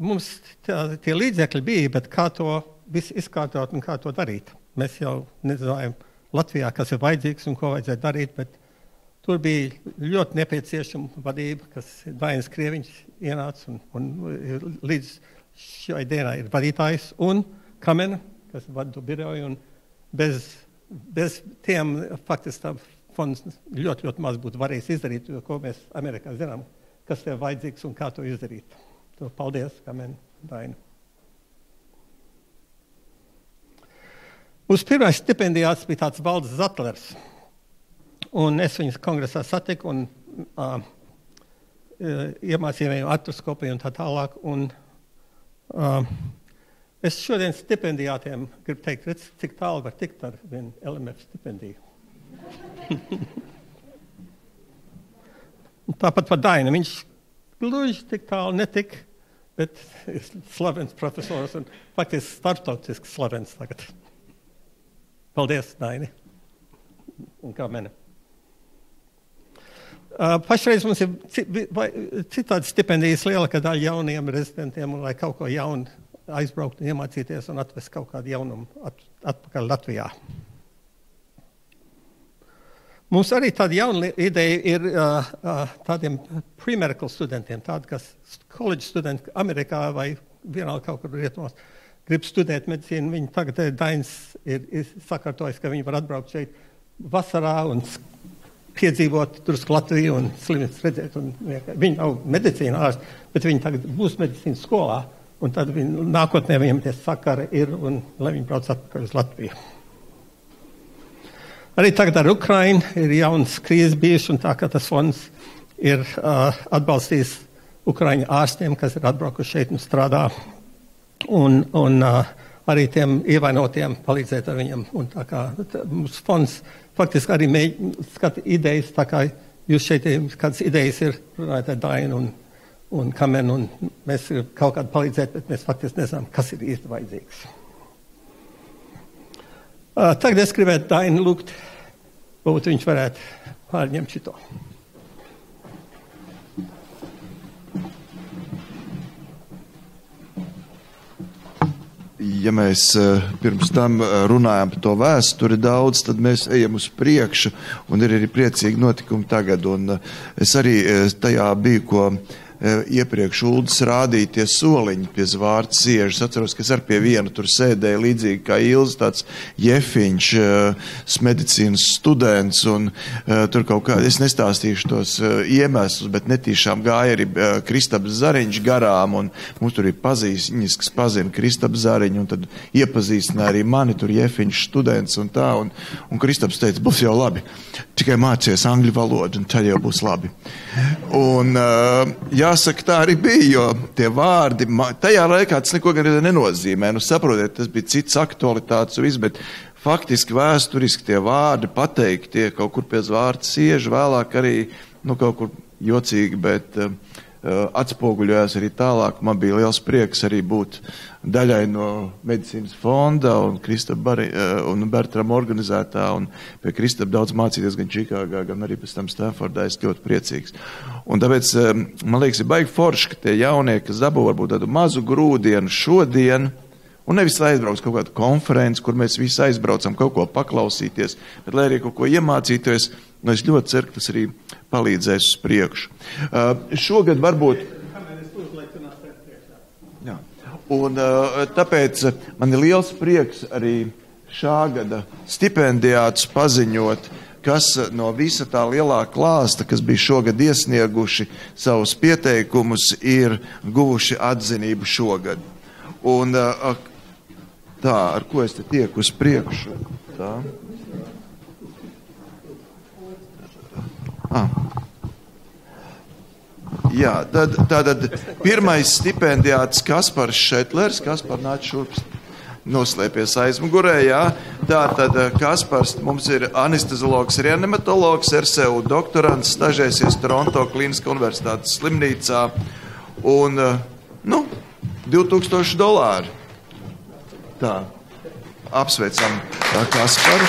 Mums tie līdzekļi bija, bet kā to visu izkārtot un kā to darīt? Mēs jau nezinājām Latvijā, kas ir vajadzīgs un ko vajadzēja darīt, bet tur bija ļoti nepieciešama vadība, kas Dainis Krieviņš ienāca un līdz šai dienai ir vadītājs, un Kamena, kas vada to biroju, un bez tiem faktiski tā fonds ļoti maz būtu varējis izdarīt, ko mēs Amerikā zinām, kas tev vajadzīgs un kā to izdarīt. To paldies, Kamena, Daina. Uz pirmais stipendijāts bija tāds Valdes Zatlers, un es viņas kongresā satiku un iemācīju viņu artroskopiju un tā tālāk, un es šodien stipendijātiem gribu teikt, redz, cik tālu var tikt ar vienu LMF stipendiju. Tāpat par Dainu, viņš gluži tik tālu netik, bet ir slavens profesors un faktiski starptautisks slavens tagad. Paldies, Daini. Un kā mene. Pašreiz mums ir citādi stipendijas lielākā daļa jauniem rezidentiem, lai kaut ko jaunu aizbraukt un iemācīties un atvest kaut kādu jaunumu atpakaļ Latvijā. Mums arī tāda jauna ideja ir tādiem pre-medical studentiem, tādi, kas college studenti Amerikā vai vienalga kaut kur rietumos grib studēt medicīnu. Viņi tagad Dainis ir sakārtojis, ka viņi var atbraukt šeit vasarā un piedzīvot drusku Latviju un slimības redzēt. Un viņi nav medicīna ārsti, bet viņi tagad būs medicīnas skolā. Un tad nākotnē viņiem tie sakari ir, un lai viņi brauc atpakaļ uz Latviju. Arī tagad ar Ukrainu ir jauns krīzes bijuši, un tā kā tas fonds ir atbalstījis Ukraiņu ārstiem, kas ir atbraukuši šeit un strādā, un arī tiem ievainotiem palīdzēt ar viņiem. Un tā kā mums fonds faktiski arī skata idejas, tā kā jūs šeit kādas idejas ir, runājot ar Dainu un Kamenu, un mēs kaut kādu palīdzēt, bet mēs faktiski nezinām, kas ir īsti vajadzīgs. Tagad es gribētu Dainu lūgt, varbūt viņš varētu pārņemt šito. Ja mēs pirms tam runājam par to vēsturi daudz, tad mēs ejam uz priekšu, un ir arī priecīgi notikumi tagad. Un es arī tajā biju, ko iepriekš Uldis rādīja tie soliņi pie Zvārta siežas. Atceros, ka es ar pie viena tur sēdēju līdzīgi kā Ilze, tāds Jefiņš, medicīnas students, un tur kaut kā, es nestāstīšu tos iemeslus, bet netīšām gāja arī Kristaps Zariņš garām, un mums tur ir pazīstņas, kas pazina Kristaps Zariņu, un tad iepazīstināja arī mani, tur Jefiņš students un tā, un Kristaps teica, būs jau labi, tikai mācies angļu valodu, un tad jau būs labi. Un jāsaka, tā arī bija, jo tie vārdi, tajā laikā tas neko gan nenozīmē. Nu, saprotiet, tas bija cits aktualitātes un viss, bet faktiski vēsturiski tie vārdi pateikti, tie kaut kur pie Zvārta sieža, vēlāk arī, kaut kur jocīgi, bet atspoguļojās arī tālāk. Man bija liels prieks arī būt daļai no medicīnas fonda un Bertram organizētā, un pie Kristapa daudz mācīties gan Čikāgā, gan arī pēc tam Stanfordā. Es ļoti priecīgs. Un tāpēc, man liekas, ir baigi forši, ka tie jaunie, kas dabū varbūt tādu mazu grūdienu šodien, un nevis aizbrauks kaut kādu konferenci, kur mēs visi aizbraucam kaut ko paklausīties, bet lai arī kaut ko iemācīties, es ļoti ceru, ka tas arī palīdzēs uz priekšu. Šogad varbūt... Jā. Un tāpēc man ir liels prieks arī šā gada stipendijātus paziņot, kas no visa tā lielā klāsta, kas bija šogad iesnieguši savus pieteikumus, ir guvuši atzinību šogad. Un tā, ar ko es te tieku uz priekšu? Tā. Jā, tātad pirmais stipendijāts Kaspars Šetlers, Kaspar nāc šurp, noslēpies aizmugurē, jā. Tātad Kaspars mums ir anesteziologs, reanimatologs, RCU doktorants, stažēsies Toronto Kliniskā universitātes slimnīcā, un, $2000. Tā, apsveicam Kasparu.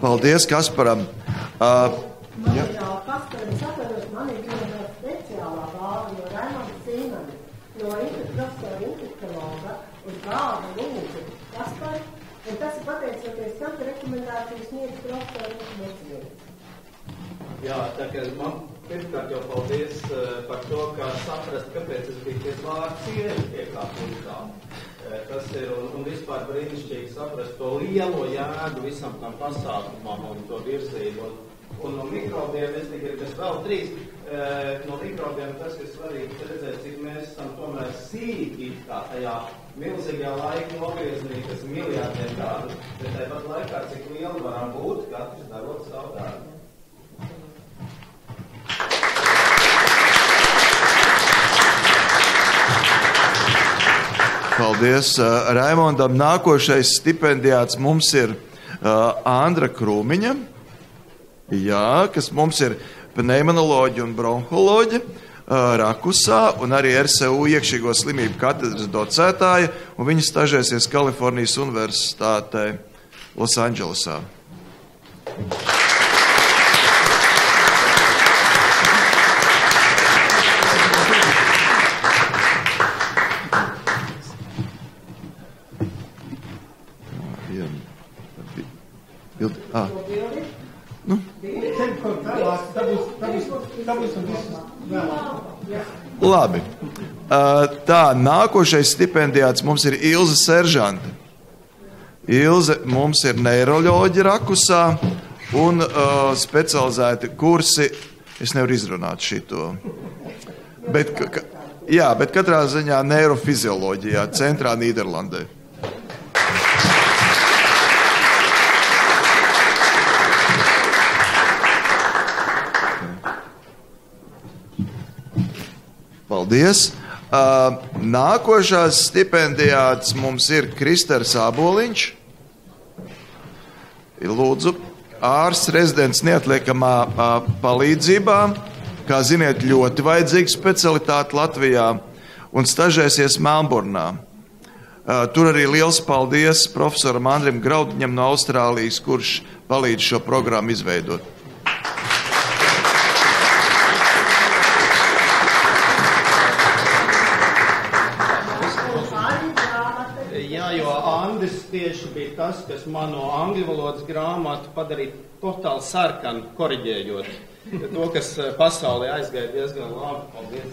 Paldies Kasparam. Jā. Kasparam saprotos, man ir viena speciālā vārda no Raimonda Cīmani, no profesora infekciologa un vārda lūdzu Kaspar, un tas ir pateicoties tam, ka rekomendācijas sniedz profesora infekciologs. Jā, tā kā man pirmkārt jau paldies par to, kā saprast, kāpēc es biju pie Zvārta sieža pie kā puikām. Tas ir un vispār brīnišķīgi saprast to lielo jēgu visam tam pasākumam un to virzību. Un no mikrobiem es negribu, vēl trīs, no mikrobiem tas, kas svarīgi redzēt, cik mēs esam tomēr sīki kā tajā milzīgajā laika nogrieznī, kas miljārdiem gadu, bet tāpat laikā, cik lieli varam būt, katrs darot savu darbu. Paldies Raimondam. Nākošais stipendijāts mums ir Andra Krūmiņa, jā, kas mums ir pneimonoloģija un bronholoģija Rakusā, un arī RCU iekšīgo slimību katedras docētāja, un viņa stažēsies Kalifornijas Universitātē Losandželosā. Nu. Labi. Tā, nākošais stipendijāts mums ir Ilze Seržante. Ilze mums ir neiroloģi Rakusā un specializēti kursi. Es nevaru izrunāt šito. Bet katrā ziņā neirofizioloģijā, centrā Nīderlandē. Paldies! Nākošās stipendijāts mums ir Kristers Āboliņš. Lūdzu, ārsts rezidents neatliekamā palīdzībā. Kā ziniet, ļoti vajadzīga specialitāte Latvijā un stažēsies Melnburnā. Tur arī liels paldies profesoram Andrim Graudiņam no Austrālijas, kurš palīdz šo programmu izveidot. Tieši bija tas, kas mano angļu valodas grāmatu padarīja totāli sarkanu, koriģējot to, kas pasaulē aizgāja diezgan labi. Paldies!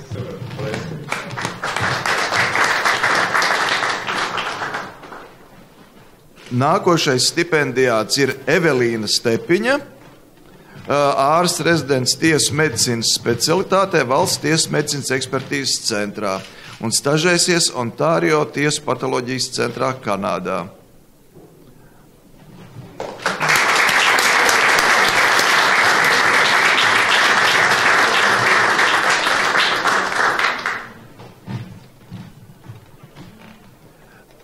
Nākošais stipendijāts ir Evelīna Stepiņa, ārsts rezidents tiesu medicīnas specialitātē Valsts tiesu medicīnas ekspertīzes centrā un stažēsies Ontārio tiesu patoloģijas centrā Kanādā.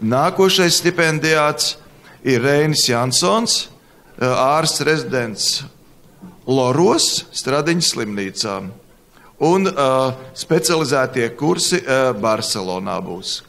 Nākošais stipendijāts ir Reinis Jansons, ārsts rezidents Loros, Stradiņas slimnīcā. Un specializētie kursi Barcelonā būs.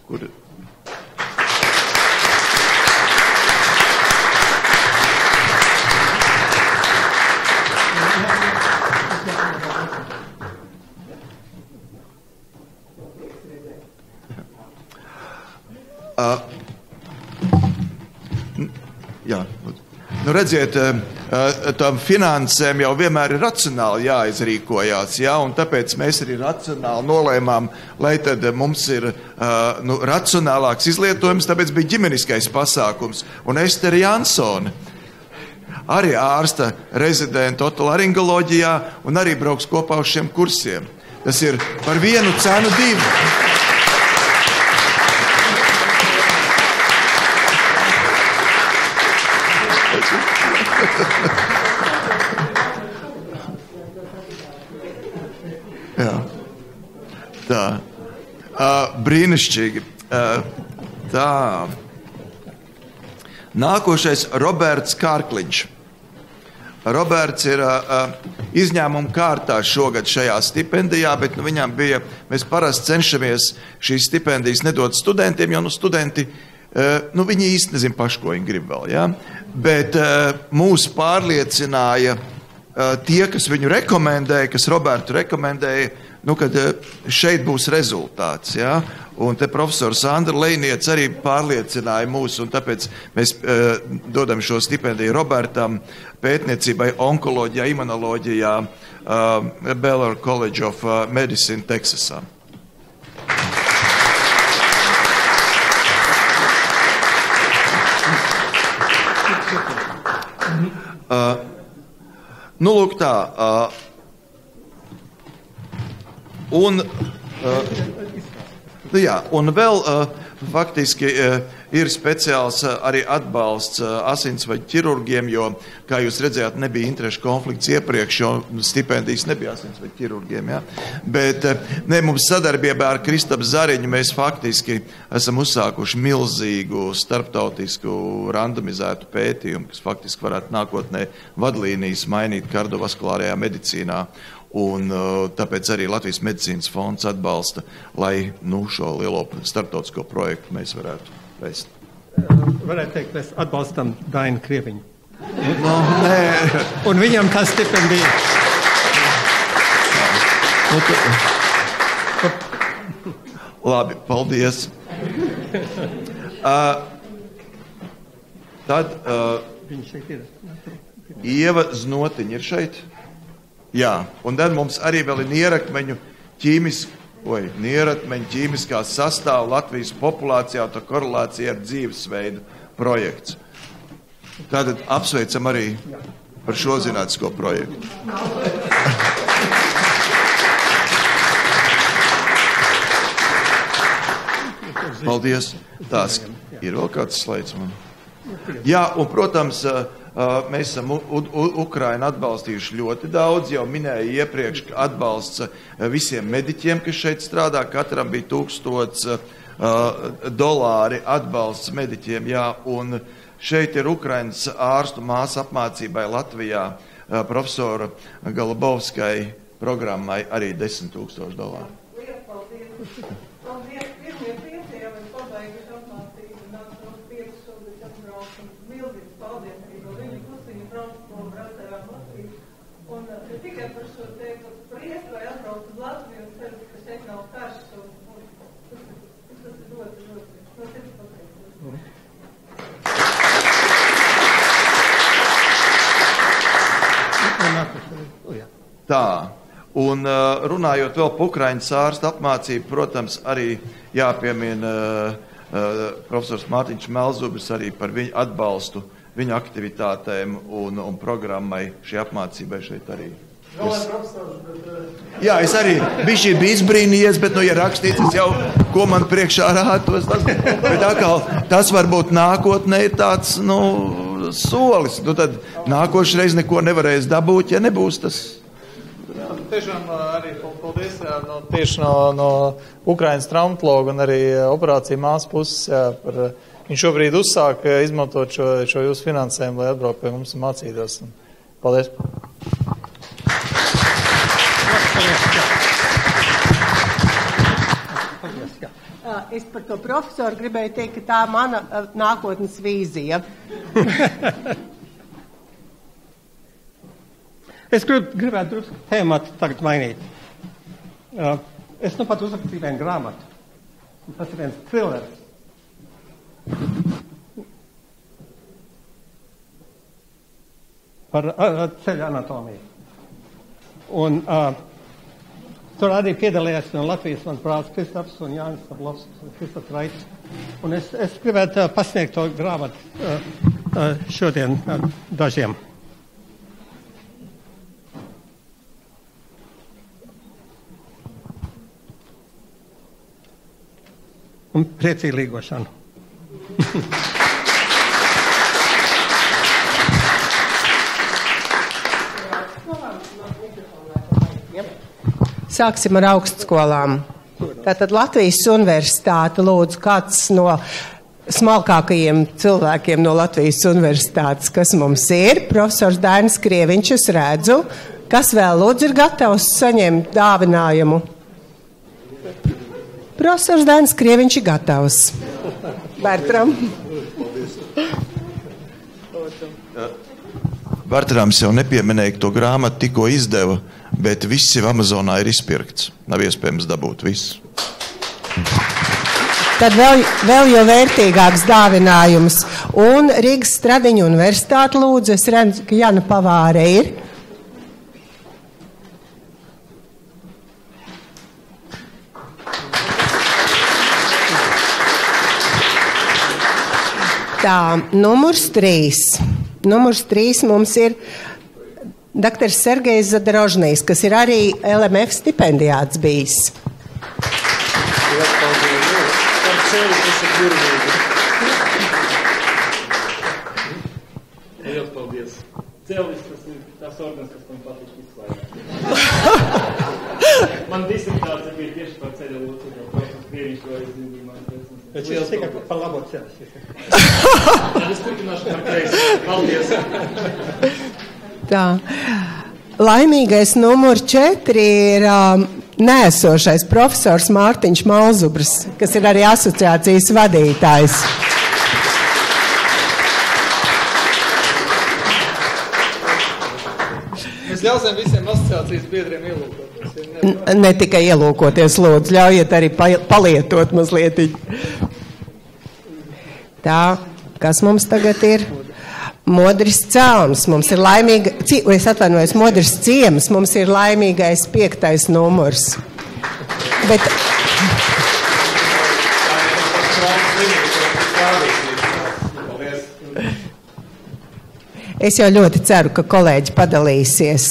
Jā, nu redziet, tam finansēm jau vienmēr ir racionāli jāizrīkojās, jā, un tāpēc mēs arī racionāli nolēmām, lai tad mums ir racionālāks izlietojums, tāpēc bija ģimeniskais pasākums. Un Estere Jansone, arī ārsta rezidenta otolaringoloģijā, un arī brauks kopā uz šiem kursiem. Tas ir par vienu cenu divu. Jā. Tā. Brīnišķīgi. Tā. Nākošais Roberts Kārkliņš. Roberts ir izņēmuma kārtā šogad šajā stipendijā, bet viņam bija, mēs parasti cenšamies šīs stipendijas nedot studentiem, jo studenti, viņi īsti nezin paši, ko viņi grib vēl, jā. Bet mūs pārliecināja tie, kas viņu rekomendēja, kas Robertu rekomendēja, kad šeit būs rezultāts, jā. Un te profesors Sandra Lejniec arī pārliecināja mūs, un tāpēc mēs dodam šo stipendiju Robertam pētniecībai onkoloģijā, imunoloģijā, Baylor College of Medicine, Teksasā. Lūk tā. Un vēl faktiski ir speciāls arī atbalsts asinsvaļu ķirurgiem, jo, kā jūs redzējāt, nebija interešu konflikts iepriekš, jo stipendijas nebija asinsvaļu ķirurgiem. Ja? Bet mums sadarbībā ar Kristapu Zariņu mēs faktiski esam uzsākuši milzīgu starptautisku randomizētu pētījumu, kas faktiski varētu nākotnē vadlīnijas mainīt kardiovaskulārajā medicīnā. Un tāpēc arī Latvijas medicīnas fonds atbalsta, lai šo lielo starptautisko projektu mēs varētu veikt. Varētu teikt, mēs atbalstam Dainu Krieviņu. Nē. Un viņam tā stipendija. Labi, paldies. Tad Ieva Znotiņa ir šeit. Jā, un tad mums arī vēl ir nierakmeņu ķīmiskā sastāva Latvijas populācijā, tā korelācija ar dzīvesveidu projekts. Tātad apsveicam arī par šo zinātnisko projektu. Paldies. Tās ir vēl kāds slaids man. Jā, un, protams, mēs esam Ukrainu atbalstījuši ļoti daudz, jau minēju iepriekš, ka atbalsts visiem mediķiem, kas šeit strādā, katram bija $1000 atbalsts mediķiem, jā, un šeit ir Ukrainas ārstu māsu apmācībai Latvijā profesora Galabovskai programmai arī $10,000. Tā, un runājot vēl par Ukraiņas ārstu apmācību, protams, arī jāpiemina profesors Mārtiņš Melzubis arī par viņu atbalstu, viņa aktivitātēm un programmai šī apmācībai šeit arī. Jā, es arī biju izbrīnījies, bet, ja rakstīts, jau, ko man priekšā rātos, bet atkal, tas varbūt nākotnē ir tāds, solis. Tad nākošreiz neko nevarēs dabūt, ja nebūs tas. Jā, tiešām arī paldies tieši no Ukrainas traumatologa un arī operācija māsas puses. Viņš šobrīd uzsāk izmantot šo jūsu finansējumu, lai atbrauc pie mums un mācītos. Paldies! Es par to profesoru gribēju teikt, ka tā mana nākotnes vīzija. Es gribētu drusku tēmatu tagad mainīt. Es pat uzrakstīju vienu grāmatu. Tas ir viens trilers. Par ceļa anatomiju. Un tur arī piedalījās no Latvijas mans brālis Kristaps un Jānis Sablovskis un Kristaps Raits. Un es gribētu pasniegt to grāmatu šodien dažiem. Un priecīgu līgošanu. Sāksim ar augstskolām. Tātad Latvijas universitāte lūdzu kāds no smalkākajiem cilvēkiem no Latvijas universitātes, kas mums ir. Profesors Dainis Krieviņš, es redzu. Kas vēl lūdzu ir gatavs saņemt dāvinājumu? Profesors Dainis Krieviņš ir gatavs. Bertram. Bertrams jau nepieminēja, to grāmatu tikko izdeva, bet viss jau Amazonā ir izpirkts. Nav iespējams dabūt visu. Tad vēl jau vērtīgāks dāvinājums. Un Rīgas Stradiņu universitāte lūdzu, es redzu, ka Jana Pavāre ir. Tā, numurs 3. Numurs 3 mums ir dr. Sergejs Zadrožnijs, kas ir arī LMF stipendijāts bijis. Liels paldies. Celis, tas ir tās organs, kas man patīk izklaidēt. Man disertācija bija tieši par ceļa locekļu, profesors Krieviņš to aizzīmīja man. Bet šis tikai par labo ceļu. Tad es turpināšu par kreisi. Paldies. Tā. Laimīgais numur 4 ir nēsošais profesors Mārtiņš Malzubrs, kas ir arī asociācijas vadītājs. Mēs ļausim visiem asociācijas biedriem ielūkoties. Ne tikai ielūkoties, lūdzu, ļaujiet arī palietot mazliet. Tā, Kas mums tagad ir? Modris Celms. Mums ir Modris Ciems. Mums ir laimīgais 5. numurs. Bet... Es jau ļoti ceru, ka kolēģi padalīsies.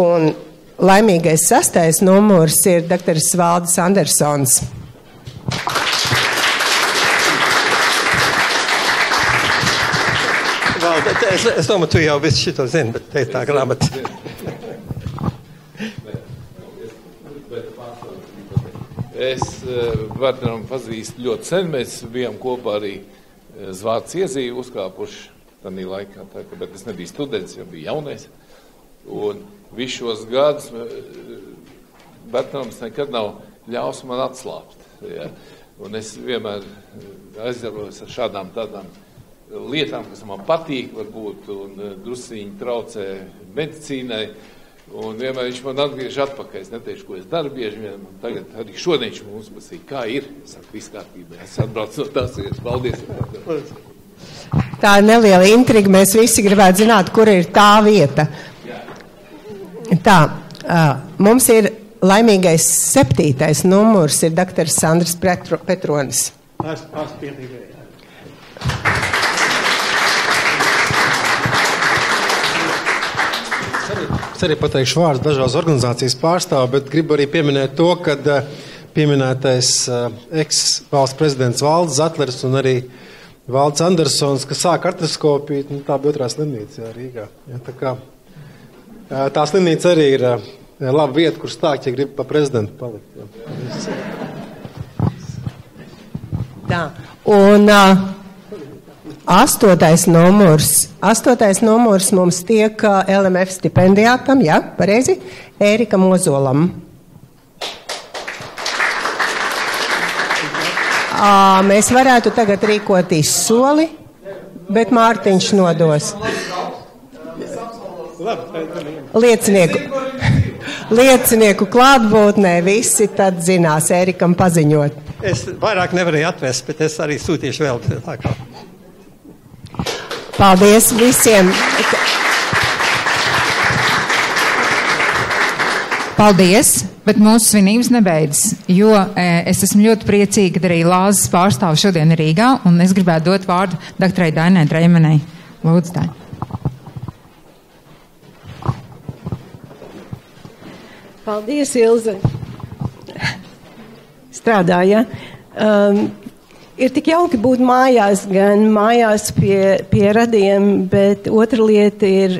Un laimīgais 6. numurs ir doktoris Valdis Andersons. Es domāju, tu jau visu šito zini, bet te tā grāmata. Es Bartaram pazīstu ļoti sen. Mēs bijām kopā arī Zvārds Iezīju uzkāpuši tādā laikā, bet es nebiju students, jau biju jaunais. Un visu šos gadus Bartarams nekad nav ļaus man atslāpt. Ja? Un es vienmēr aizdarbojas ar šādām tādām lietām, kas man patīk, varbūt, un drusciņi traucē medicīnai. Un vienmēr viņš man atgriež atpakaļ. Es neteikšu, ko es daru bieži vien. Tagad arī šodien viņš mums pasīja, kā ir. Es saku, viss kārtībā. Es atbraucu no tās vietas. Paldies. Tā ir neliela intriga. Mēs visi gribētu zināt, kur ir tā vieta. Tā, mums ir laimīgais 7. numurs, ir doktors Sandrs Petronis. Es arī pateikšu vārdu dažās organizācijas pārstāv, bet gribu arī pieminēt to, ka pieminētais eks-valsts prezidents Valdis Zatlers un arī Valdis Andersons, kas sāk artroskopiju, tā bija 2. slimnīca Rīgā. Ja, tā kā, tā slimnīca arī ir laba vieta, kur stākt, ja grib pa prezidentu palikt. Tā, un 8. numurs mums tiek LMF stipendijātam, jā, pareizi, Ērikam Ozolam. Mēs varētu tagad rīkot izsoli, bet Mārtiņš nodos. Liecinieku klātbūtnē visi tad zinās Ērikam paziņot. Es vairāk nevarēju atvest, bet es arī sūtīšu vēl tā kā. Paldies visiem. Paldies, bet mūsu svinības nebeidzas, jo es esmu ļoti priecīga, ka arī Lāzes pārstāv šodien Rīgā, un es gribētu dot vārdu doktorai Dainai Dreimanai. Lūdzu, Daina. Paldies, Ilze. Strādāja. Ir tik jauki būt mājās, gan mājās pie radiem, bet otra lieta ir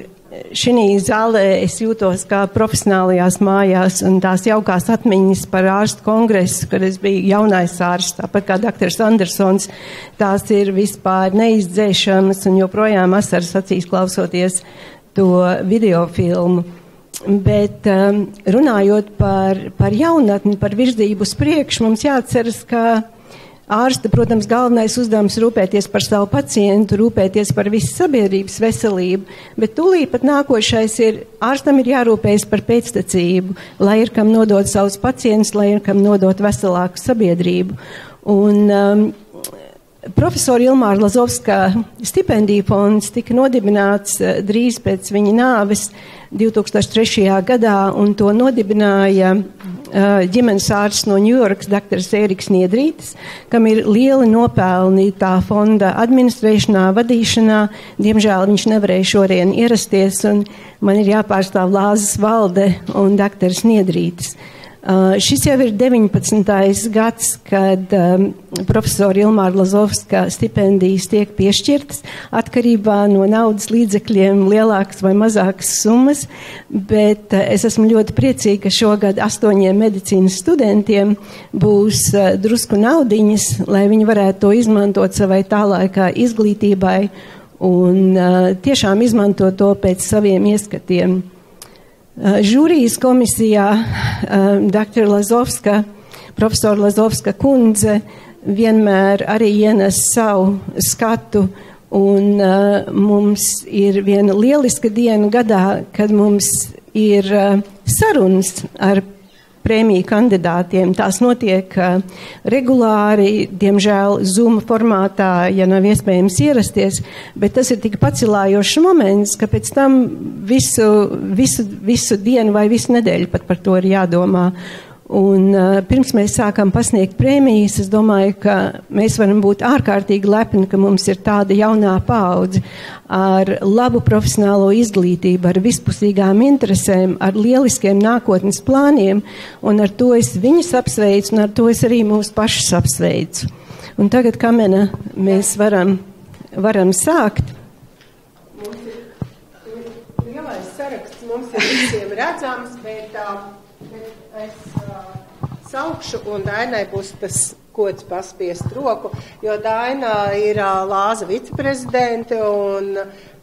šī zālē es jūtos kā profesionālajās mājās, un tās jaukās atmiņas par ārstu kongresu, kad es biju jaunais ārsts, tāpat kā doktors Andersons, tās ir vispār neizdzēšamas un joprojām asaras acīs klausoties to videofilmu. Bet runājot par jaunatni, par virzību uz priekšu, mums jāatceras, ka ārsta, protams, galvenais uzdevums rūpēties par savu pacientu, rūpēties par visu sabiedrības veselību, bet tūlīt pat nākošais ir, ārstam ir jārūpējas par pēctecību, lai ir kam nodot savus pacientus, lai ir kam nodot veselāku sabiedrību. Un profesora Ilmāra Lazovska stipendiju fonds tika nodibināts drīz pēc viņa nāves 2003. gadā, un to nodibināja ģimenes ārsts no Ņujorkas, doktors Ēriks Niedrītis, kam ir lieli nopelni tā fonda administrēšanā, vadīšanā. Diemžēl viņš nevarēja šodien ierasties, un man ir jāpārstāv Lāzes valde un doktors Niedrītis. Šis jau ir 19. gads, kad profesora Ilmāra Lazovska stipendijas tiek piešķirtas atkarībā no naudas līdzekļiem, lielākas vai mazākas summas, bet es esmu ļoti priecīga, ka šogad 8 medicīnas studentiem būs drusku naudiņas, lai viņi varētu to izmantot savai tālākā izglītībai un tiešām izmantot to pēc saviem ieskatiem. Žūrijas komisijā doktora Lazovska, profesora Lazovska kundze vienmēr arī ienes savu skatu, un mums ir viena lieliska diena gadā, kad mums ir sarunas ar prēmiju kandidātiem. Tās notiek regulāri, diemžēl Zoom formātā, ja nav iespējams ierasties, bet tas ir tik pacilājošs moments, ka pēc tam visu dienu vai visu nedēļu pat par to ir jādomā. Un pirms mēs sākam pasniegt prēmijas, es domāju, ka mēs varam būt ārkārtīgi lepni, ka mums ir tāda jaunā paudze ar labu profesionālo izglītību, ar vispusīgām interesēm, ar lieliskiem nākotnes plāniem, un ar to es viņus apsveicu, un ar to es arī mūs pašus apsveicu. Un tagad, Kamena, mēs varam sākt. Mums ir lielais saraksts, mums ir visiem redzams, bet es saukšu, un Dainai būs tas gods paspiest roku, jo Daina ir Lāza viceprezidente, un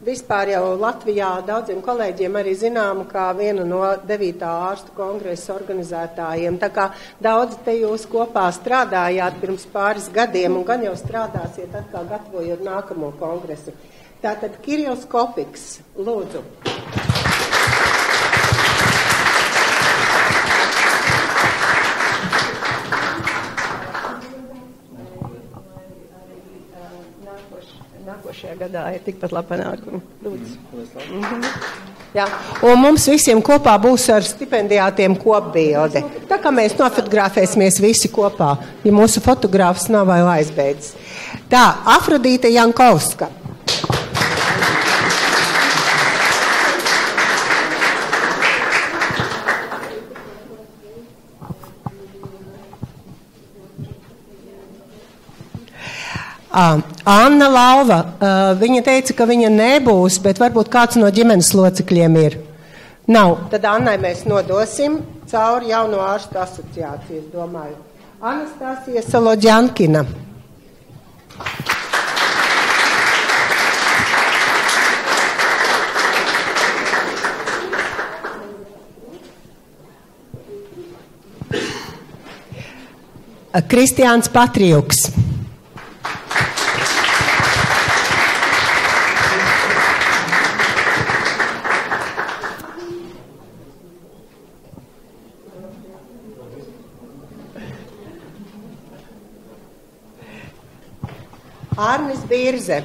vispār jau Latvijā daudziem kolēģiem arī zinām, kā viena no 9. ārstu kongresa organizētājiem. Tā kā daudzi te jūs kopā strādājāt pirms pāris gadiem, un gan jau strādāsiet atkal gatavojot nākamo kongresu. Tātad Kirills Kopiks, lūdzu. Nākošajā gadā ir tikpat labi panākumi. Lūdzu. Jā. Un mums visiem kopā būs ar stipendijātiem kopbilde. Tā kā mēs nofotografēsimies visi kopā, ja mūsu fotogrāfs nav vēl aizbēdzis. Tā, Afrodīte Jankovska. Anna Lauva, viņa teica, ka viņa nebūs, bet varbūt kāds no ģimenes locekļiem ir. Nav. Tad Annai mēs nodosim cauri Jauno ārstu asociācijas, domāju. Anastasija Salodjankina. Kristiāns Patrijuks. Arnis Birze.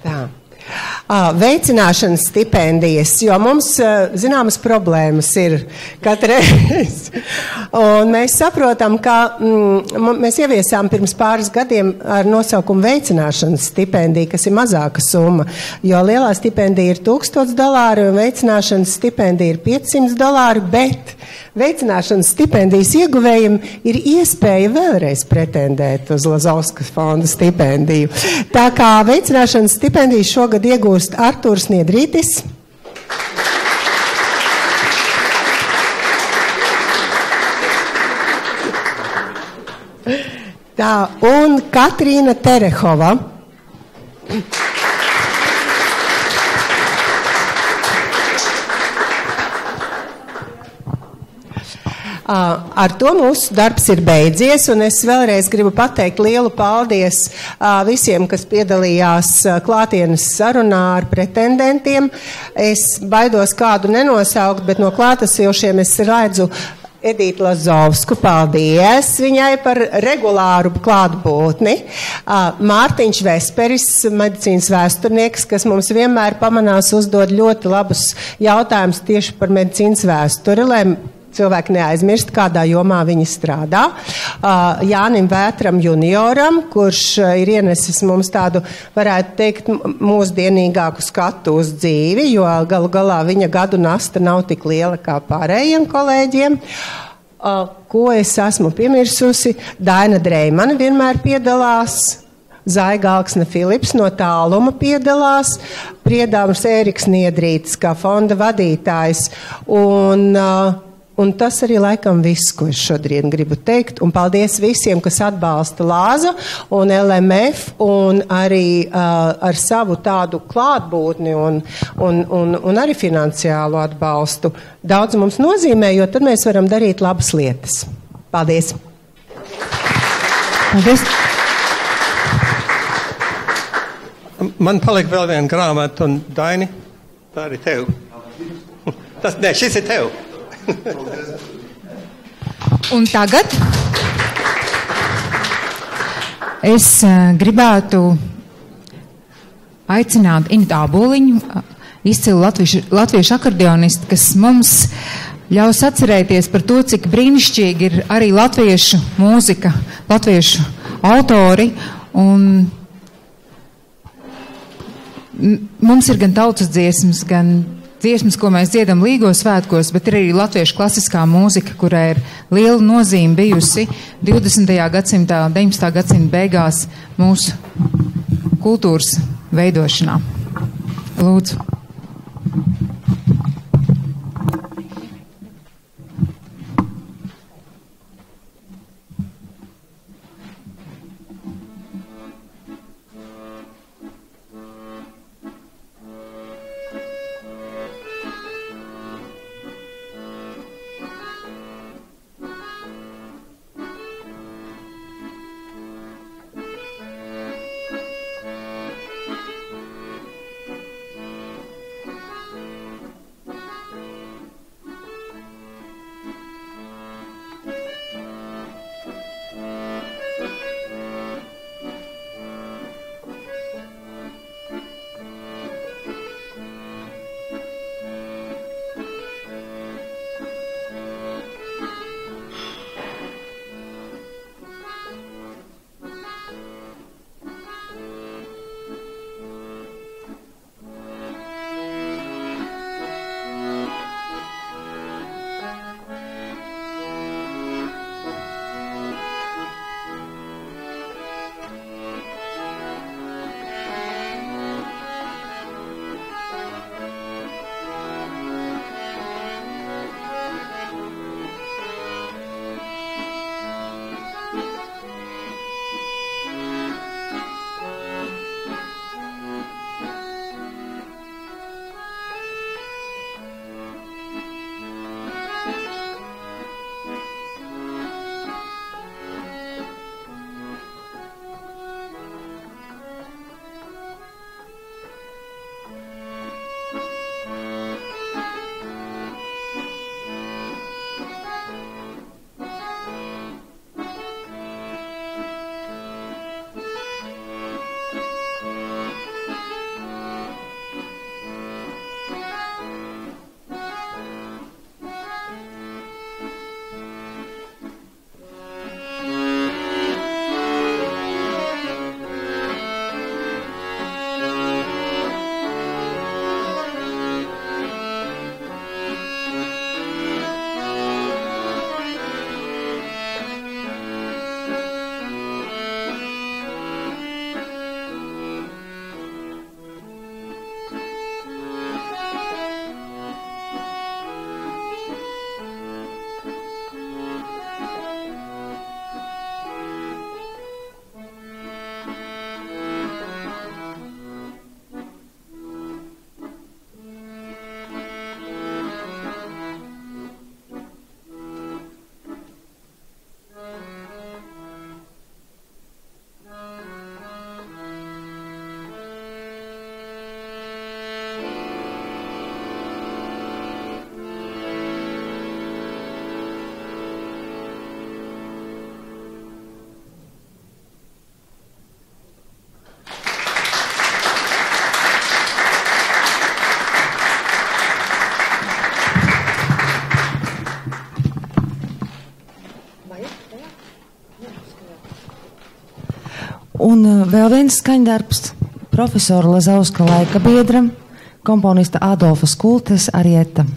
Tā. Veicināšanas stipendijas, jo mums zināmas problēmas ir katreiz. Un mēs saprotam, ka mēs ieviesām pirms pāris gadiem ar nosaukumu veicināšanas stipendiju, kas ir mazāka summa, jo lielā stipendija ir $1000 un veicināšanas stipendija ir $500, bet veicināšanas stipendijas ieguvējiem ir iespēja vēlreiz pretendēt uz Lazauskas fonda stipendiju. Tā kā veicināšanas stipendiju šogad iegūst Artūrs Niedrītis. Tā, un Katrīna Terehova. Ar to mūsu darbs ir beidzies, un es vēlreiz gribu pateikt lielu paldies visiem, kas piedalījās klātienes sarunā ar pretendentiem. Es baidos kādu nenosaukt, bet no klātesošiem es redzu Edītu Lazovsku, paldies viņai par regulāru klātbūtni. Mārtiņš Vesperis, medicīnas vēsturnieks, kas mums vienmēr pamanās uzdod ļoti labus jautājumus tieši par medicīnas vēsturi, lai cilvēki neaizmirst, kādā jomā viņi strādā. Jānim Vētram junioram, kurš ir ienesis mums tādu, varētu teikt, mūsdienīgāku skatu uz dzīvi, jo galu galā viņa gadu nasta nav tik liela kā pārējiem kolēģiem. Ko es esmu piemirsusi? Daina Dreimana vienmēr piedalās. Zaiga Alksne Filips no tāluma piedalās. Priedāms Ēriks Niedrītis kā fonda vadītājs. Un tas arī laikam viss, ko es šodien gribu teikt. Un paldies visiem, kas atbalsta Lāza un LMF un arī ar savu tādu klātbūtni un arī finansiālu atbalstu. Daudz mums nozīmē, jo tad mēs varam darīt labas lietas. Paldies! Paldies. Man palika vēl viena grāmata, un Daini, tā arī tev. Šis ir tev. Un tagad es gribētu aicināt Initu Āboliņu, izcilu latviešu akordeonistu, kas mums ļaus atcerēties par to, cik brīnišķīgi ir arī latviešu mūzika, latviešu autori. Un mums ir gan tautas dziesmas, gan dziesmas, ko mēs dziedam Līgo svētkos, bet ir arī latviešu klasiskā mūzika, kurai ir liela nozīme bijusi 20. gadsimtā, 19. gadsimta beigās mūsu kultūras veidošanā. Lūdzu. Un vēl viens skaņdarbs profesora Lazauska laika biedra, komponista Adolfa Skultes Arieta.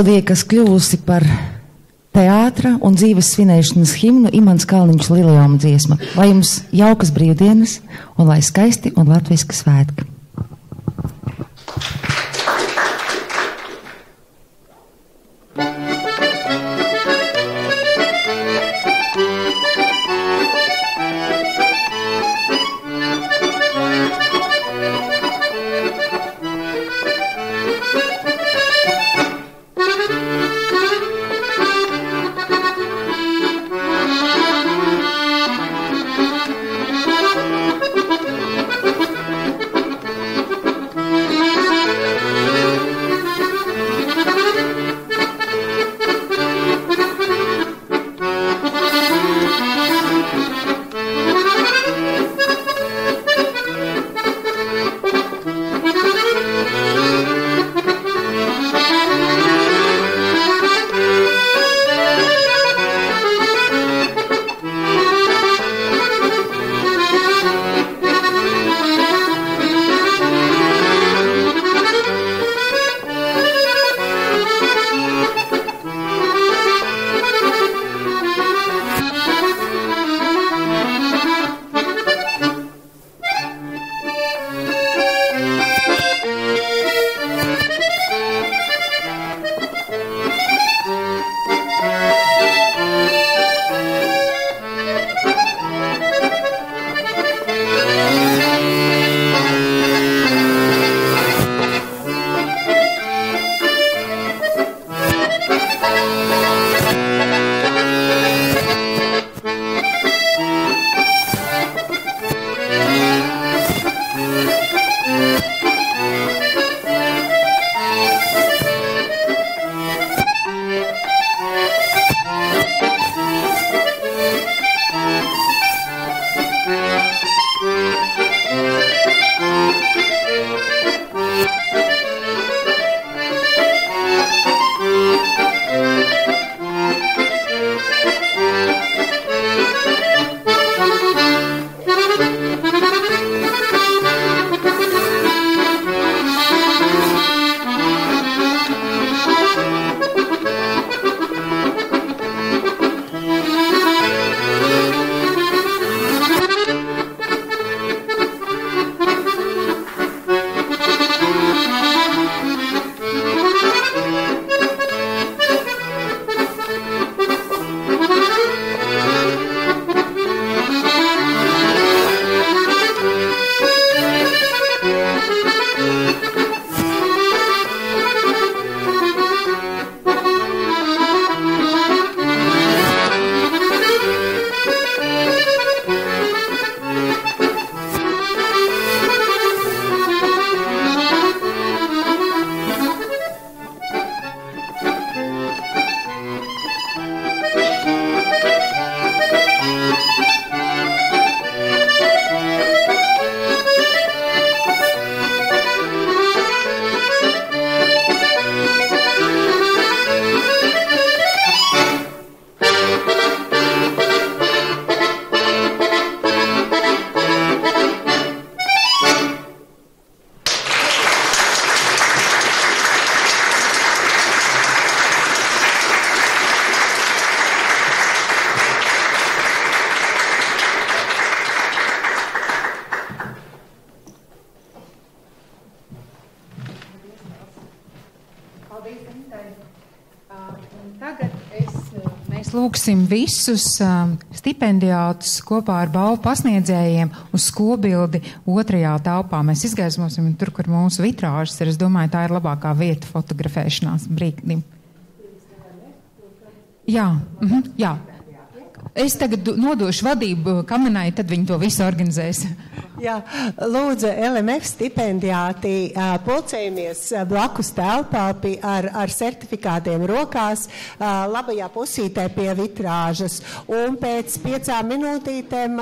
melodija, kas kļūsi par teātra un dzīves svinēšanas himnu, Imants Kalniņš Lilioma dziesma. Lai jums jaukas brīvdienas un lai skaisti un latviski svētki. Lūksim visus stipendiātus kopā ar balvu pasniedzējiem uz skobildi otrajā telpā. Mēs izgaismosim tur, kur mūsu vitrāžas ir. Es domāju, tā ir labākā vieta fotografēšanās brīdim. Jā, jā. Es tagad nodošu vadību Kamenai, tad viņi to visu organizēs. Jā, lūdzu, LMF stipendiāti, pulcējamies blakus telpā ar certifikātiem rokās, labajā pusītē pie vitrāžas. Un pēc 5 minūtītēm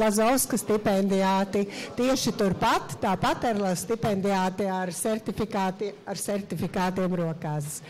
Lazovska stipendiāti tieši turpat, tāpat ar stipendiāti ar certifikātiem rokās.